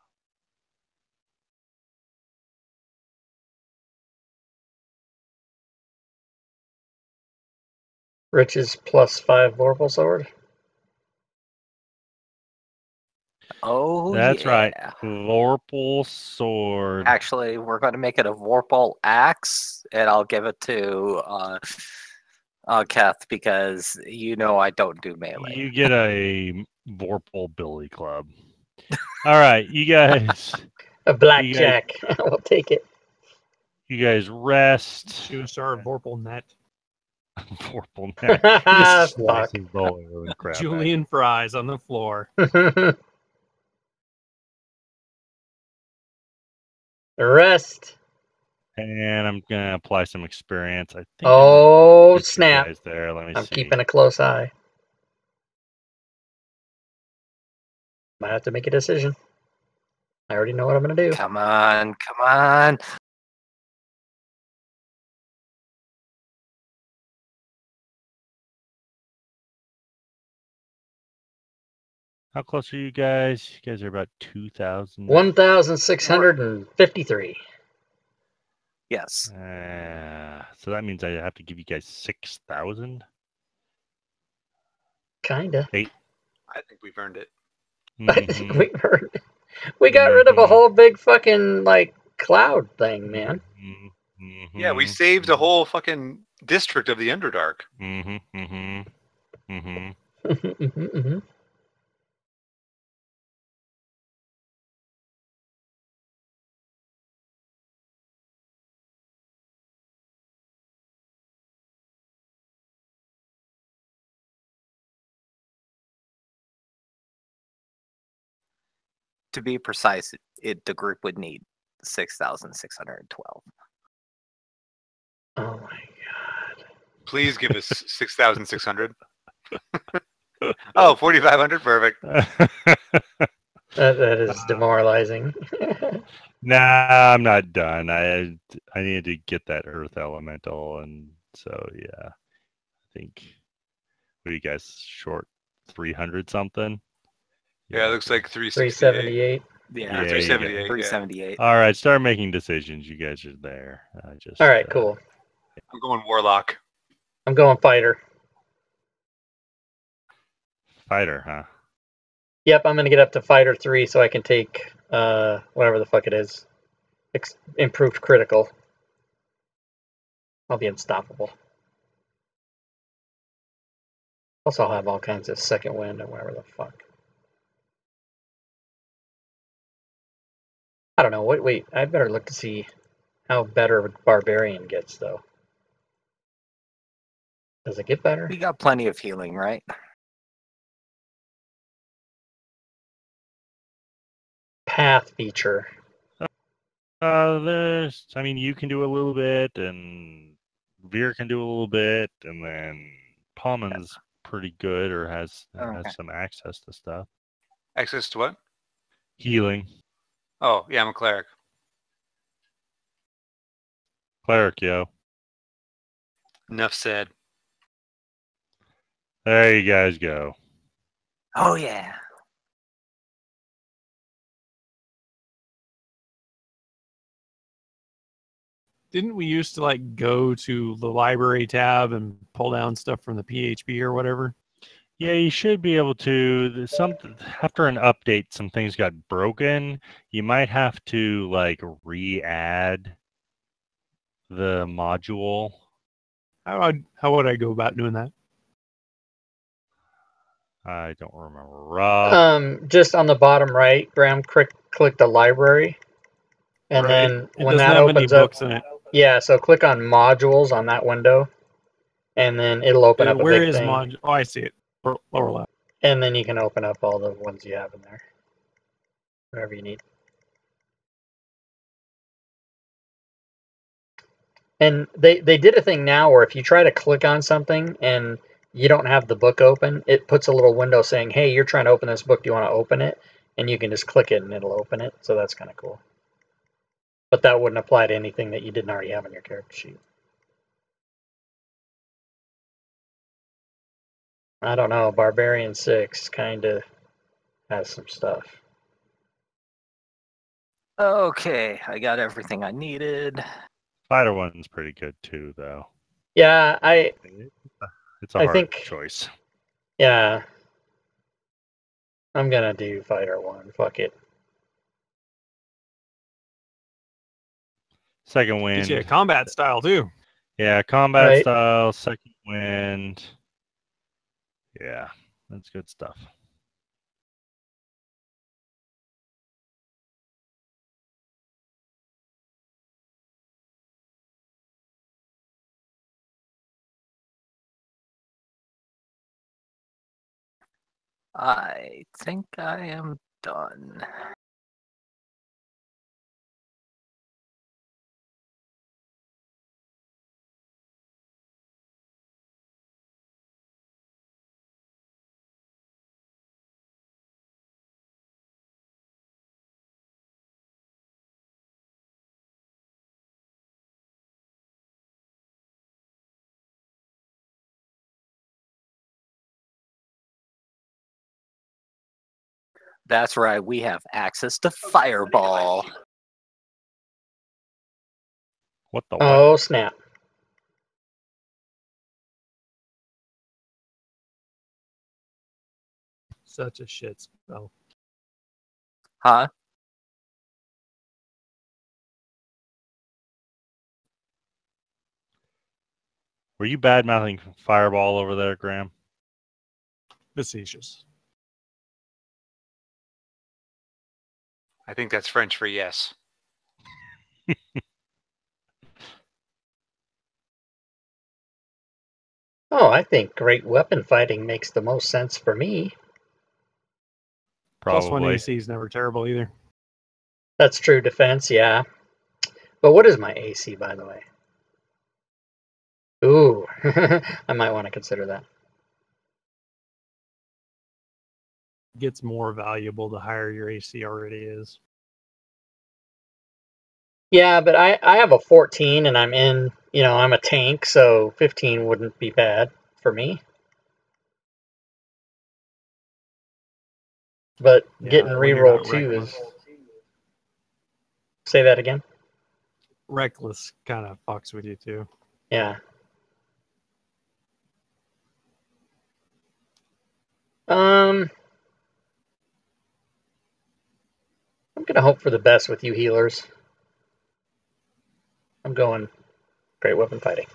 Rich's +5 Vorpal Sword. Oh, That's yeah. right. Vorpal Sword. Actually, we're going to make it a Vorpal Axe, and I'll give it to Keth because I don't do melee. You get a Vorpal Billy Club. All right, you guys. A blackjack. I'll take it. You guys rest. Shoestar Vorpal Net. Vorpal Net. Fuck. Slices the whole crap out. Julian fries on the floor. Rest. And I'm gonna apply some experience. I think. Oh snap! There. Let me I'm see. keeping a close eye. Might have to make a decision. I already know what I'm gonna do. Come on, come on. How close are you guys? You guys are about 2,000. 1,653. Yes. So that means I have to give you guys 6,000. Kinda. I think we've earned it. I think we got rid of a whole big fucking cloud thing, man. Yeah, we saved a whole fucking district of the Underdark. To be precise, the group would need 6,612. Oh my god. Please give us 6,600. Oh, 4,500, perfect. That is demoralizing. Nah, I'm not done. I need to get that Earth Elemental, and so yeah, I think. What are you guys short? 300 something. Yeah, it looks like 368. 378. Yeah, 378. 378. All right, start making decisions. You guys are there. All right, cool. I'm going Warlock. I'm going fighter. Fighter, huh? Yep, I'm gonna get up to fighter 3 so I can take whatever the fuck it is. Improved critical. I'll be unstoppable. Also, I'll have all kinds of second wind and whatever the fuck. I don't know. Wait. I better look to see how better Barbarian gets, though. Does it get better? We got plenty of healing, right? Path feature. You can do a little bit, and Veer can do a little bit, and then Palman's pretty good or has some access to stuff. Access to what? Healing. Oh, yeah, I'm a cleric. Cleric, yo. Enough said. There you guys go. Oh, yeah. Didn't we used to go to the library tab and pull down stuff from the PHP or whatever? Yeah, you should be able to. After an update, some things got broken. You might have to re-add the module. How would I go about doing that? I don't remember. Rob. Just on the bottom right, Graham, click the library, and then when that opens up, yeah. So click on modules on that window, and then it'll open up a big thing. Module? Oh, I see it. Lower left. And then you can open up all the ones you have in there, whatever you need. And they did a thing now where if you try to click on something and you don't have the book open, it puts a little window saying, hey, you're trying to open this book, do you want to open it? And you can just click it and it'll open it. So that's kind of cool. But that wouldn't apply to anything that you didn't already have on your character sheet. I don't know. Barbarian 6 kind of has some stuff. Okay, I got everything I needed. Fighter one's pretty good too, though. Yeah, it's It's a I hard think- choice. Yeah. I'm gonna do fighter 1. Fuck it. Second Gives you a wind. combat style too. Yeah, combat Right. style, second wind. Yeah, that's good stuff. I think I am done. That's right, we have access to Fireball. What the what? Oh, snap. Such a shit spell. Huh? Were you bad mouthing Fireball over there, Graham? Facetious. I think that's French for yes. Oh, I think great weapon fighting makes the most sense for me. Plus one Probably. AC is never terrible either. That's true defense, yeah. But what is my AC, by the way? Ooh, I might want to consider that. Gets more valuable the higher your AC already is. Yeah, but I have a 14 and I'm in, I'm a tank, so 15 wouldn't be bad for me. But Yeah, getting when you're reroll not 2 reckless. is... Say that again? Reckless kind of fucks with you too. Yeah. I'm gonna hope for the best with you healers. I'm going great weapon fighting.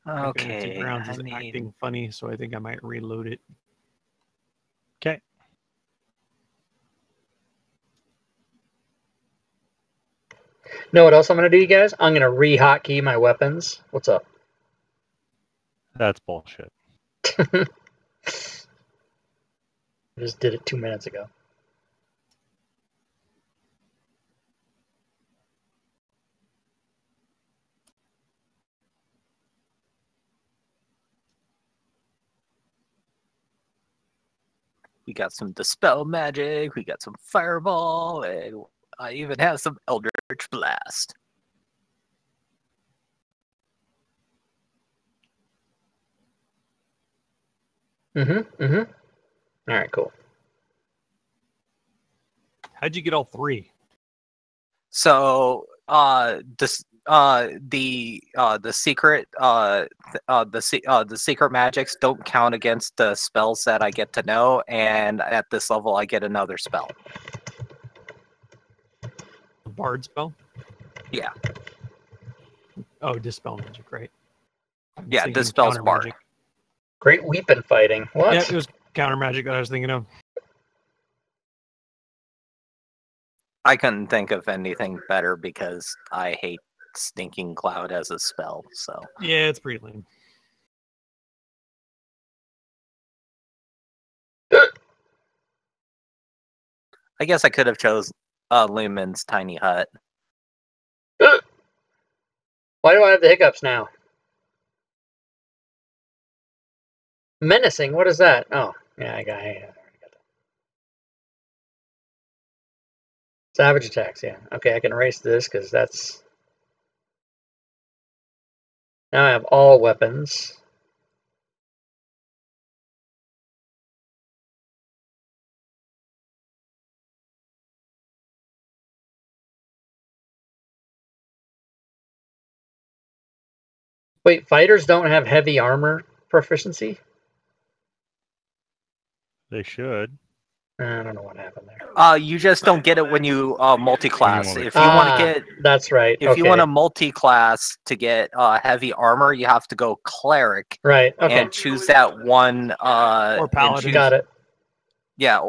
Okay. Grounds is I need... acting funny, so I think I might reload it. Okay. Know what else I'm gonna do, you guys? I'm gonna re-hotkey my weapons. What's up? That's bullshit. I just did it 2 minutes ago. We got some Dispel Magic, we got some Fireball, and I even have some Eldritch Blast. All right, cool. How'd you get all three? So, the secret magics don't count against the spells that I get to know, and at this level, I get another spell. A bard spell? Yeah. Oh, dispel magic, right? I was Yeah, thinking dispels counter bard. magic. Great weapon fighting. What? Yeah, it was counter magic that I was thinking of. I couldn't think of anything better because I hate Stinking Cloud as a spell. So Yeah, it's pretty lame. I guess I could have chose Lumen's Tiny Hut. Why do I have the hiccups now? Menacing, what is that? Oh, yeah, I already got that. Savage attacks, yeah. Okay, I can erase this because that's... Now I have all weapons. Wait, fighters don't have heavy armor proficiency? They should. I don't know what happened there. You just don't get it when you multi-class. When you If you want to get, that's right. if you want a multi-class to get heavy armor, you have to go cleric. Right. Okay. And choose that one. Or paladin. Got it. Yeah.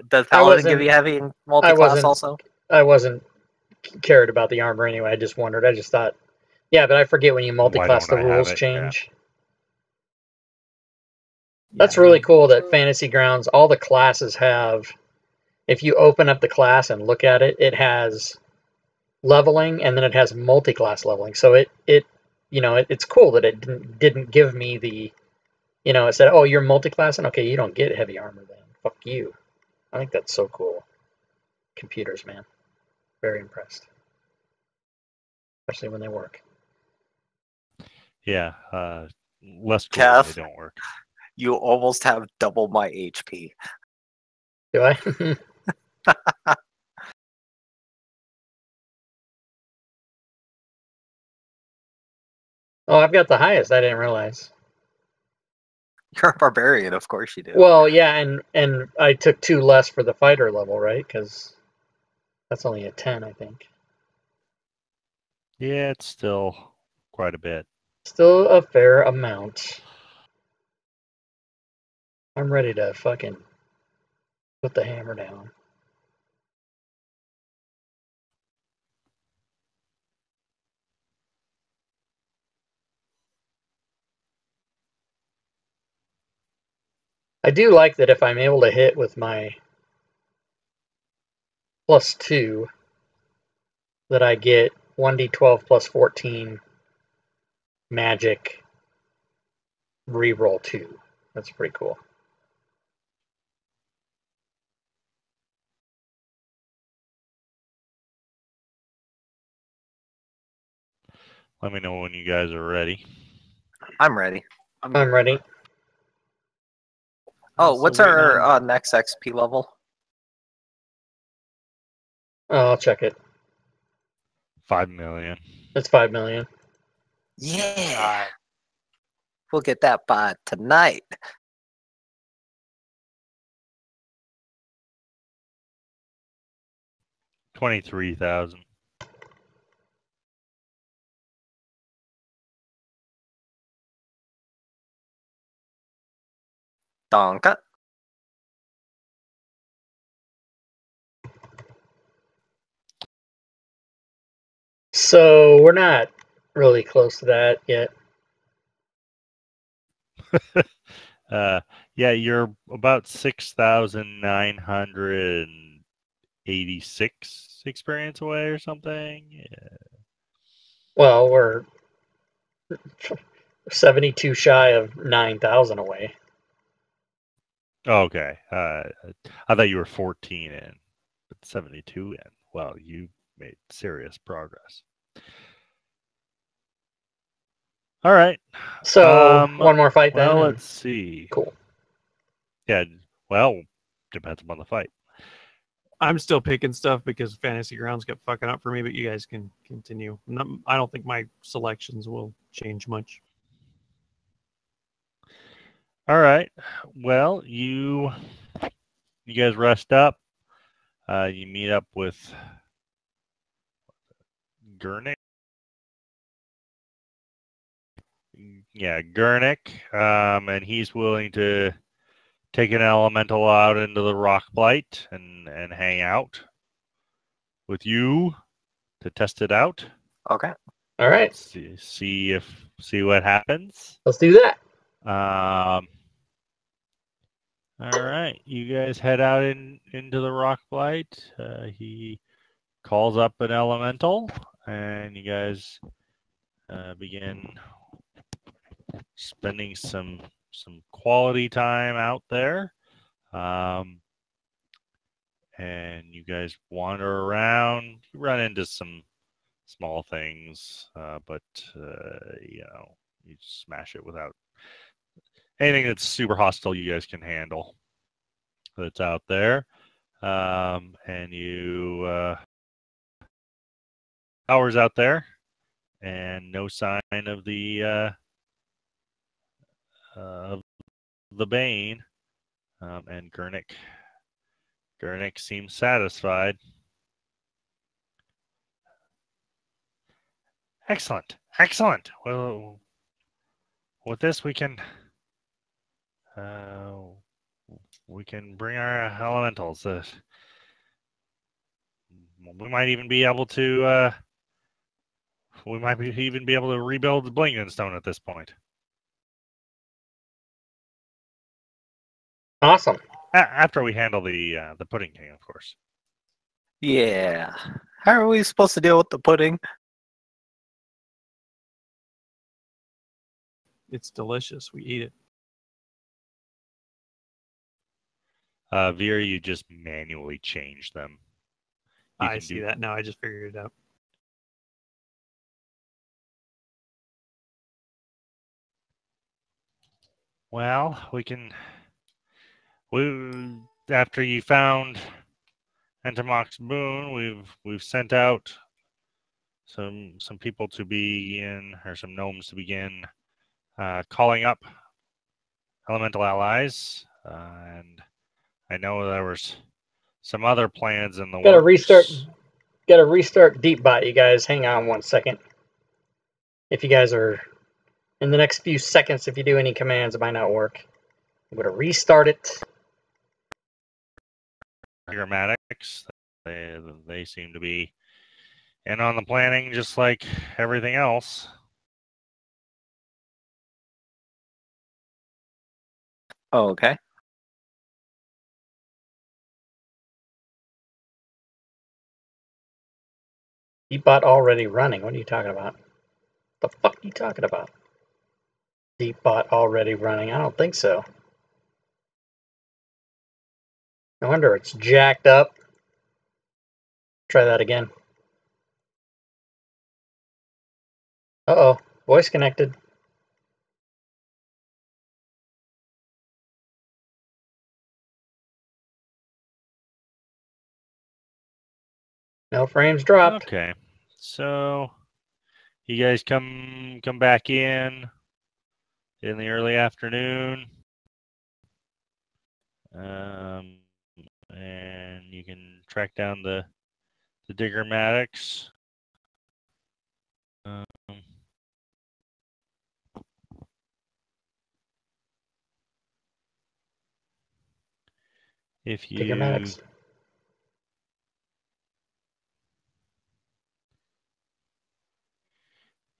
Does paladin give you heavy multi-class also? I wasn't cared about the armor anyway. I just wondered. I just thought, yeah, but I forget when you multi-class the rules change. Yeah. That's really cool that Fantasy Grounds, all the classes have, if you open up the class and look at it, it has leveling and then it has multi-class leveling. So it's cool that it didn't give me the, it said, oh, you're multi-classing? Okay, you don't get heavy armor then. Fuck you. I think that's so cool. Computers, man. Very impressed. Especially when they work. Yeah, less cool when they don't work. You almost have double my HP. Do I? Oh, I've got the highest. I didn't realize. You're a barbarian, of course you do. Well, yeah, and I took 2 less for the fighter level, right? Because that's only a 10, I think. Yeah, it's still quite a bit. Still a fair amount. I'm ready to fucking put the hammer down. I do like that if I'm able to hit with my +2, that I get 1d12 plus 14 magic reroll 2. That's pretty cool. Let me know when you guys are ready. I'm ready. I'm ready. Oh, what's our next XP level? Oh, I'll check it. 5 million. It's 5 million. Yeah. We'll get that by tonight. $23,000. Donka. So we're not really close to that yet. Yeah, you're about 6,986 experience away or something. Yeah. Well, we're 72 shy of 9,000 away. Okay. I thought you were 14 in, but 72 in. Well, you made serious progress. All right. So one more fight then. Well, let's see. Cool. Yeah. Well, depends upon the fight. I'm still picking stuff because Fantasy Grounds kept fucking up for me, but you guys can continue. I don't think my selections will change much. All right. Well, you guys rest up. You meet up with Gurnick. Yeah, Gurnick. And he's willing to take an elemental out into the rock blight and hang out with you to test it out. Okay. All right. See what happens. Let's do that. All right, you guys head out into the rock blight. He calls up an elemental, and you guys begin spending some quality time out there. And you guys wander around. You run into some small things, but You smash it without anything that's super hostile. You guys can handle that's out there, and you hours out there, and no sign of the Bane, and Gurnik seems satisfied. Excellent. Well, with this we can bring our elementals. We might even be able to even be able to rebuild the Blinken Stone at this point. Awesome. After we handle the Pudding King, of course. Yeah. How are we supposed to deal with the pudding? It's delicious. We eat it. Veer, you just manually change them. I see that now. I just figured it out. Well, after you found Entomoc's boon, we've sent out some people to begin, or some gnomes to begin calling up elemental allies, and I know there was some other plans in the works. Gotta restart Deepbot, you guys. Hang on 1 second. If you guys are in the next few seconds, if you do any commands, it might not work. I'm gonna restart it. Grammatics, they seem to be in on the planning just like everything else. Oh, okay. Deepbot already running. What are you talking about? The fuck are you talking about? Deepbot already running. I don't think so. No wonder it's jacked up. Try that again. Uh-oh. Voice connected. No frames dropped. Okay. So you guys come back in the early afternoon. And you can track down the Diggermatics. If you Diggermatics.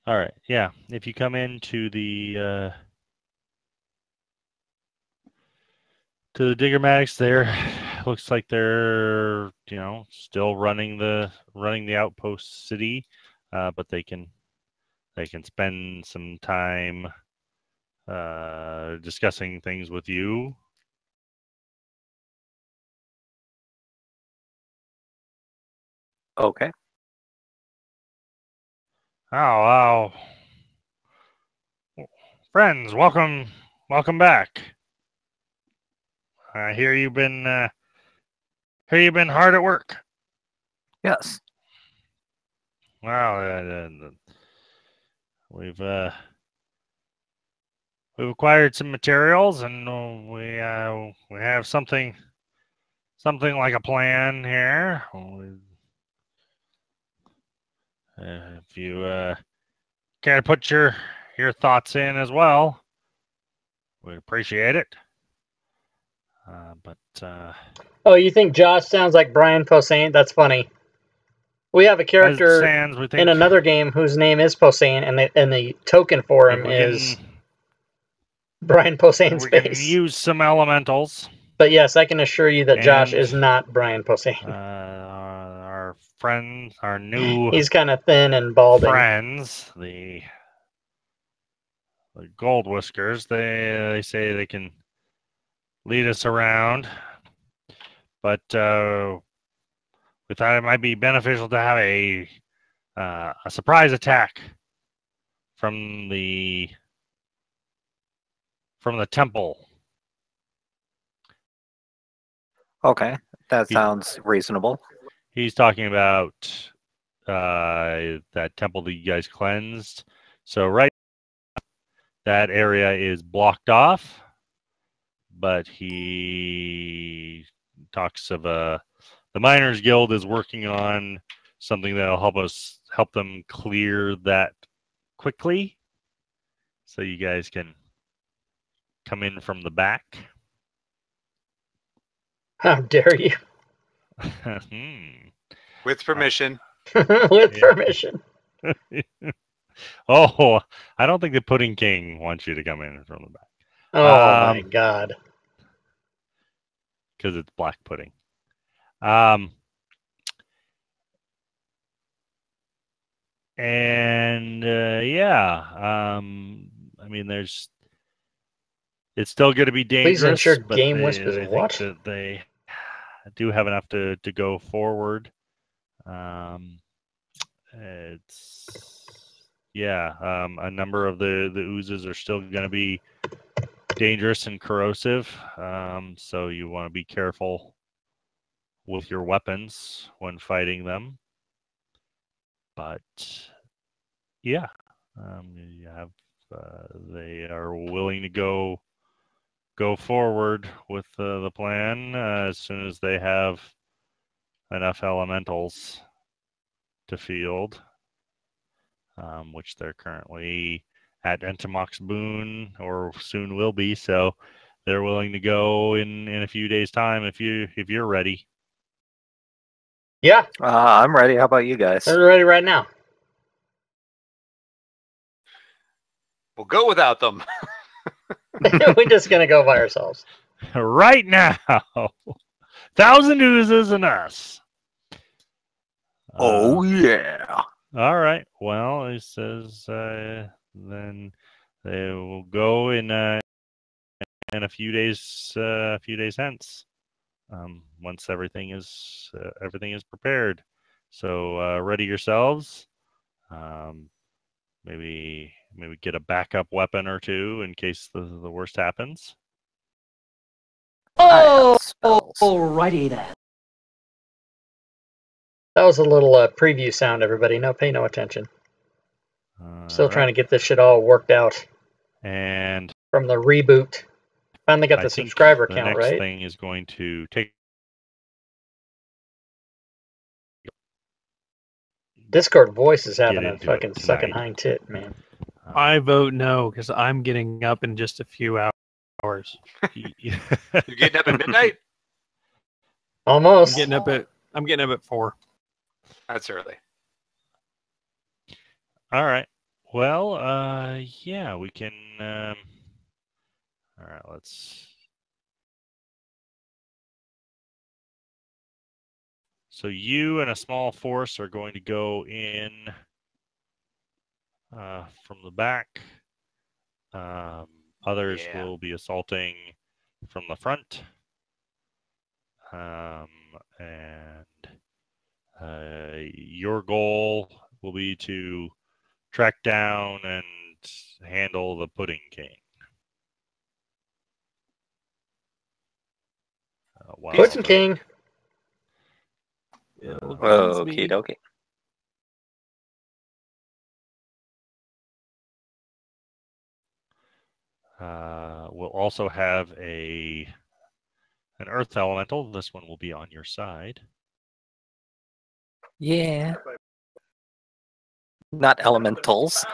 All right, yeah. If you come into the Diggermatics, there looks like they're still running the outpost city, but they can spend some time discussing things with you. Okay. Oh, friends, welcome back. I hear you've been hard at work. Yes. Well, we've acquired some materials, and we have something like a plan here. If you care to put your thoughts in as well, we'd appreciate it. Oh, you think Josh sounds like Brian Posehn? That's funny. We have a character in another game whose name is Posehn, and the token for him is Brian Posehn's face. We can use some elementals. But yes, I can assure you that Josh is not Brian Posehn. Our friends, our new he's kind of thin and balding. Friends, the Gold Whiskers, they say they can lead us around, but we thought it might be beneficial to have a surprise attack from the from the temple. Okay, that sounds reasonable. He's talking about that temple that you guys cleansed. So right, that area is blocked off, but he talks of the Miners Guild is working on something that'll help them clear that quickly, so you guys can come in from the back. How dare you? With permission. With permission. Oh, I don't think the Pudding King wants you to come in from the back. Oh my God. Because it's black pudding. I mean, it's still going to be dangerous. Please ensure but Game Wisp is what? Think that they do have enough to go forward. A number of the oozes are still going to be dangerous and corrosive, so you want to be careful with your weapons when fighting them. But yeah, you have they are willing to go forward with the plan as soon as they have enough elementals to field, which they're currently at Entomoc's Boon, or soon will be. So they're willing to go in a few days' time if you're ready. Yeah. I'm ready. How about you guys? They're ready right now. We'll go without them. We're just gonna go by ourselves. Right now. 1,000 oozes and us. Yeah. All right. Well, he says then they will go in a few days. A few days hence, once everything is prepared. So ready yourselves. Maybe get a backup weapon or two in case the worst happens. Alrighty then. That was a little preview sound, everybody. Pay no attention. Still trying to get this shit all worked out. And from the reboot. Finally got the subscriber count, right? The next thing is going to take. Discord voice is having a fucking sucking hind tit, man. I vote no because I'm getting up in just a few hours. You're getting up at midnight? Almost. I'm getting up at 4. That's early. All right. Well, yeah, we can. All right, let's. So you and a small force are going to go in from the back. Others will be assaulting from the front. And your goal will be to track down and handle the Pudding King. Pudding King. Okie dokie. We'll also have an earth elemental. This one will be on your side. Yeah. Not elementals.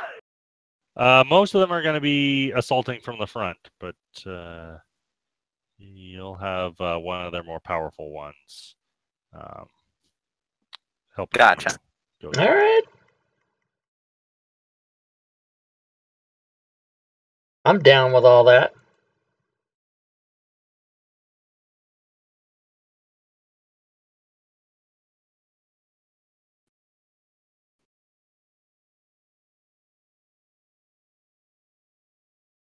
Most of them are going to be assaulting from the front, but you'll have one of their more powerful ones help. Gotcha. All right. I'm down with all that.